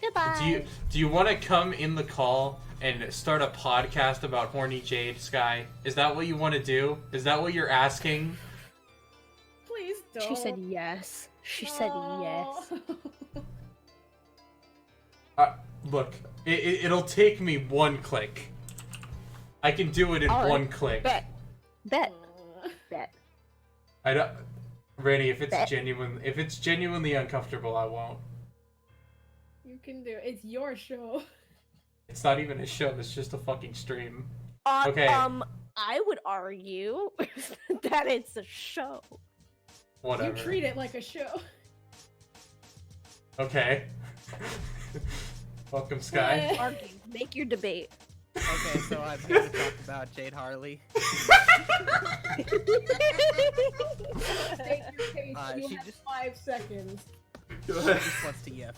S1: Goodbye.
S2: Do you want to come in the call and start a podcast about horny Jade, Sky? Is that what you want to do? Is that what you're asking?
S3: Please don't.
S1: She said yes. She said yes.
S2: Look, it'll take me one click. I can do it in
S1: Alright,
S2: one click.
S1: Bet. Bet.
S3: Uh,
S1: Bet.
S2: I don't, Randy. If
S1: Bet.
S2: it's genuinely uncomfortable, I won't.
S3: You can do it. It's your show.
S2: It's not even a show. It's just a fucking stream. Okay.
S1: I would argue that it's a show.
S2: Whatever.
S3: You treat it like a show.
S2: Okay. Welcome, Sky.
S1: Argue. Make your debate.
S6: Okay, so I'm here to talk about Jade Harley.
S3: State your case. You
S6: She
S3: have
S6: just-
S3: 5 seconds.
S6: She just wants to yip.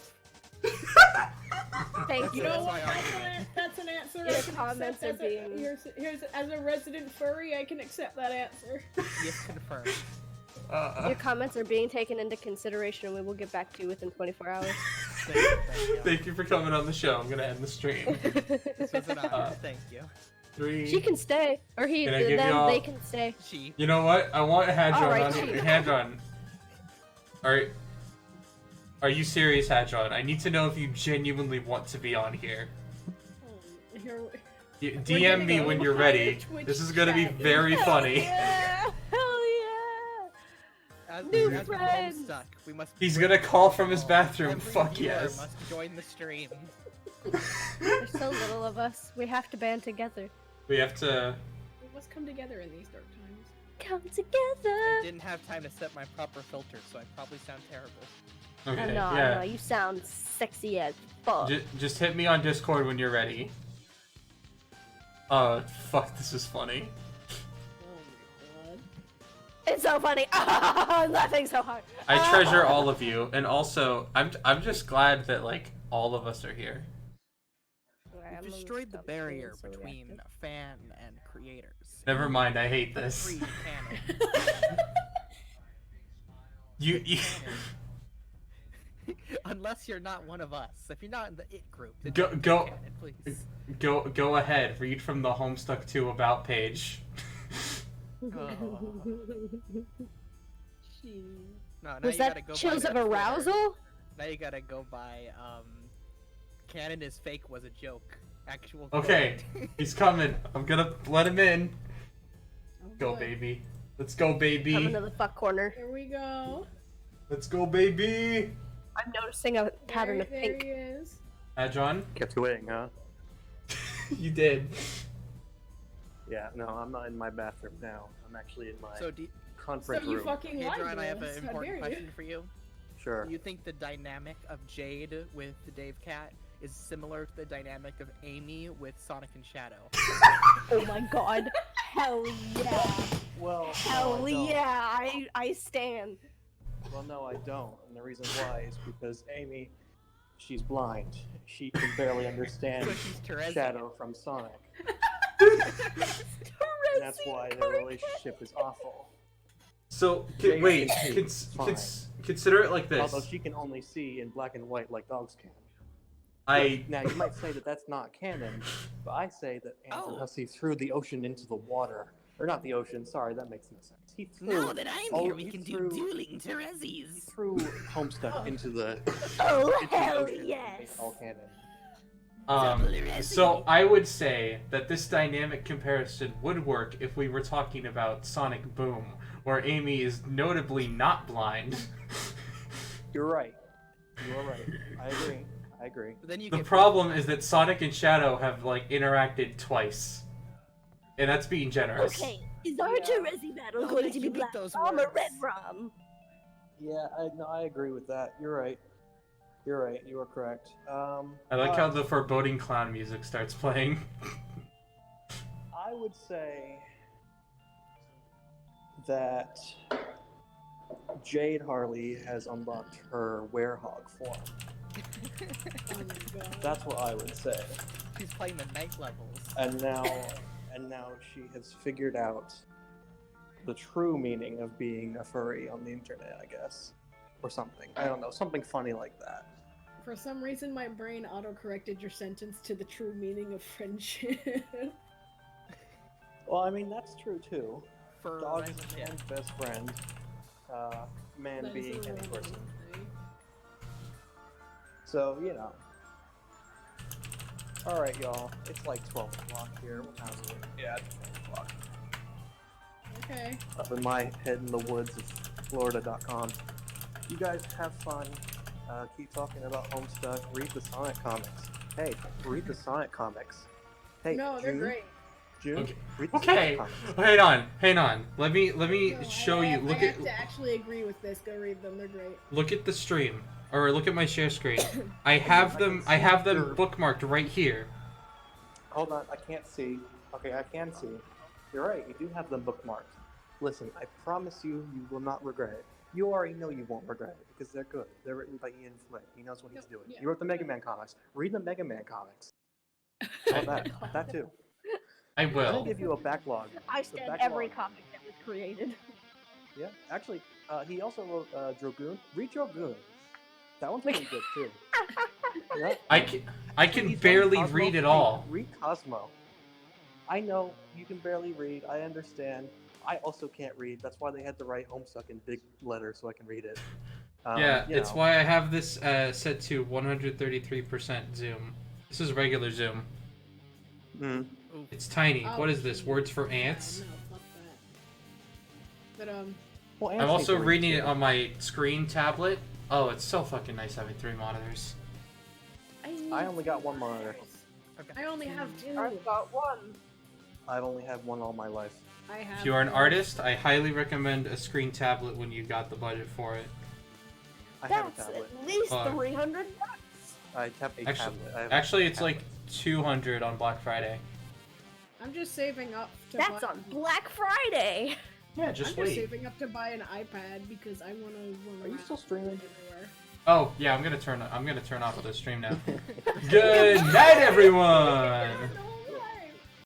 S1: Thank you.
S3: You know
S6: That's
S3: what?
S6: my argument.
S3: That's an answer.
S1: Your
S3: I can
S1: comments
S3: accept
S1: are being-
S3: here's as a resident furry, I can accept that answer.
S6: Yip confirmed.
S1: Your comments are being taken into consideration, and we will get back to you within 24 hours.
S6: Thank you.
S2: Thank you for coming on the show. I'm gonna end the stream.
S6: This was an honor. Thank you.
S2: 3.
S1: She can stay, or he,
S2: Can I give
S1: them,
S2: y'all-
S1: they can stay.
S6: She.
S2: You know what? I want Hadron
S1: Alright,
S2: on
S1: she-
S2: here. Hadron. Are you serious, Hadron? I need to know if you genuinely want to be on here.
S3: Here,
S2: DM me
S3: go
S2: when you're
S3: behind
S2: ready.
S3: the Twitch
S2: This is gonna be
S3: chat.
S2: very funny.
S1: Yeah! Hell
S6: As,
S1: New
S6: as we're
S1: friends.
S6: Homestuck, we must.
S2: He's gonna call from his bathroom.
S6: Every
S2: Fuck
S6: viewer
S2: yes.
S6: Must join the stream.
S1: yeah! There's so little of us. We have to band together.
S2: We have to.
S3: we must come together in these dark times.
S1: Come
S6: I
S1: together!
S6: didn't have time to set my proper filter, so I probably sound terrible.
S2: Okay,
S1: I know,
S2: yeah.
S1: you sound sexy as fuck.
S2: Just hit me on Discord when you're ready. Fuck, this is funny.
S3: Oh my god.
S1: It's so funny. I'm laughing so hard.
S2: I treasure all of you, and also, I'm just glad that, like, all of us are here.
S6: We've destroyed the barrier between fan and creators.
S2: Never mind, I hate this.
S6: Free canon.
S2: You
S6: Unless you're not one of us. If you're not in the it group, then
S2: Go-
S6: you're
S2: go-
S6: canon, please.
S2: go ahead, read from the Homestuck 2 about page.
S6: Oh.
S3: She...
S6: No, now
S1: Was
S6: you
S1: that
S6: gotta go
S1: chills
S6: by
S1: of
S6: the Twitter.
S1: arousal?
S6: Now you gotta go by canon is fake was a joke. Actual
S2: Okay,
S6: quote.
S2: he's coming. I'm gonna let him in.
S3: Oh,
S2: Go,
S3: boy.
S2: baby. Let's go,
S1: Come
S2: baby.
S1: into the fuck corner.
S3: Here we go.
S2: Let's go, baby.
S1: I'm noticing a pattern
S3: there,
S1: of
S3: there
S1: pink.
S3: he is.
S2: John?
S7: Kept you waiting, huh?
S2: You did.
S7: Yeah, no, I'm not in my bathroom now. I'm actually in my
S6: So,
S3: So
S7: conference
S3: you
S7: room.
S3: fucking
S6: hey,
S3: lied
S6: John,
S3: to
S6: I have
S3: us.
S6: an
S3: How
S6: important
S3: dare
S6: question for you.
S7: Sure.
S6: You think the dynamic of Jade with Dave Cat is similar to the dynamic of Amy with Sonic and Shadow?
S1: Oh my god. Hell yeah.
S7: Well,
S1: Hell
S7: no, I don't.
S1: yeah. I stand.
S7: Well, no, I don't. And the reason why is because Amy, she's blind. She can barely understand
S6: So she's Terezi.
S7: Shadow from Sonic. And that's why their relationship is awful.
S2: So,
S7: Jade
S2: wait,
S7: can see fine.
S2: consider it like this.
S7: Although she can only see in black and white like dogs can. Now, you might say that that's not canon, but I say that
S6: Oh.
S7: Hussey threw the ocean into the water. Or not the ocean, sorry, that makes no sense. He threw,
S5: Now that I'm
S7: oh,
S5: here, we
S7: he
S5: can
S7: threw-
S5: do dueling
S7: He
S5: Terezis.
S7: threw Homestuck into the,
S1: Oh
S7: into the
S1: hell
S7: ocean and made it
S1: yes.
S7: all canon.
S2: So I would say that this dynamic comparison would work if we were talking about Sonic Boom, where Amy is notably not blind.
S7: You're right. You're right. I agree. I agree.
S6: But then you
S2: The
S6: get
S2: problem is that Sonic and Shadow have, like, interacted twice. And that's being generous.
S1: Okay, is our
S3: Yeah.
S1: Terezi battle
S6: Oh,
S1: going
S6: make
S1: to
S6: you
S1: be
S6: eat
S1: black
S6: those
S1: rum or
S6: words.
S1: red rum?
S7: Yeah, I agree with that. You're right. You're right. You are correct.
S2: I like how the foreboding clown music starts playing.
S7: I would say that Jade Harley has unlocked her werehog form.
S3: Oh my god.
S7: That's what I would say.
S6: She's playing the night levels.
S7: And now she has figured out the true meaning of being a furry on the internet, I guess. Or something. I don't know, something funny like that.
S3: For some reason, my brain auto-corrected your sentence to the true meaning of friendship.
S7: Well, I mean, that's true too.
S6: For
S7: Dog is
S6: yeah.
S7: man's best friend. Man
S3: That is
S7: being
S3: a
S7: any
S3: random
S7: person.
S3: thing.
S7: So, you know. Alright, y'all. It's like 12 o'clock here. What time is it? Yeah, it's 12 o'clock.
S3: Okay.
S7: Up in my head in the woods of Florida.com. You guys have fun. Keep talking about Homestuck. Read the Sonic comics. Hey, read the Sonic comics. Hey,
S3: No, they're
S7: June,
S3: great.
S7: June,
S2: Okay.
S7: read the
S2: Okay,
S7: Sonic comics.
S2: hang on. Let me
S3: No,
S2: show
S3: I
S2: you.
S3: have,
S2: Look
S3: I
S2: at
S3: have to actually agree with this. Go read them. They're great.
S2: look at the stream, or look at my share screen. I have them bookmarked right here.
S7: Hold on, I can't see. Okay, I can see. You're right, you do have them bookmarked. Listen, I promise you, you will not regret it. You already know you won't regret it because they're good. They're written by Ian Flynn. He knows what he's doing.
S3: yeah.
S7: He wrote the Mega Man comics. Read the Mega Man comics. How about that? That too.
S2: I
S7: I'm gonna
S2: will.
S7: give you a backlog.
S1: I
S7: The
S1: stand every
S7: backlog.
S1: comic that was created.
S7: Yeah, actually, he also wrote Dragoon. Read Dragoon. That one's pretty good too. Yeah.
S2: I can
S7: He's
S2: barely
S7: Cosmo.
S2: read it
S7: Hey,
S2: all.
S7: Read Cosmo. I know you can barely read. I understand. I also can't read. That's why they had to write Homestuck in big letters so I can read it.
S2: Yeah,
S7: you
S2: it's
S7: know.
S2: why I have this set to 133% zoom. This is regular zoom.
S7: Mm.
S6: Oof.
S2: It's tiny.
S3: Oh,
S2: What is this?
S3: shit.
S2: Words for
S3: Yeah,
S2: ants?
S3: no, fuck that. But
S7: Well,
S2: I'm
S7: ants
S2: also
S7: need to read
S2: reading it
S7: too.
S2: on my screen tablet. Oh, it's so fucking nice having 3 monitors.
S7: I only got one monitor.
S3: I only have 2.
S1: I've got one.
S7: I've only had one all my life.
S3: I have.
S2: If you are an
S3: 2.
S2: artist, I highly recommend a screen tablet when you got the budget for it.
S7: I have a
S1: That's
S7: tablet.
S1: at least
S2: Fuck.
S1: $300.
S7: I have a
S2: Actually,
S7: tablet. I have a
S2: actually, it's
S7: tablet.
S2: like 200 on Black Friday.
S3: I'm just saving up to
S1: That's
S3: buy.
S1: on Black Friday.
S2: Yeah,
S3: I'm
S2: just
S3: just
S2: wait.
S3: saving up to buy an iPad because I want to run
S7: Are you
S3: around
S7: still streaming?
S3: everywhere.
S2: Oh, yeah, I'm gonna turn off the stream now. Good night, everyone.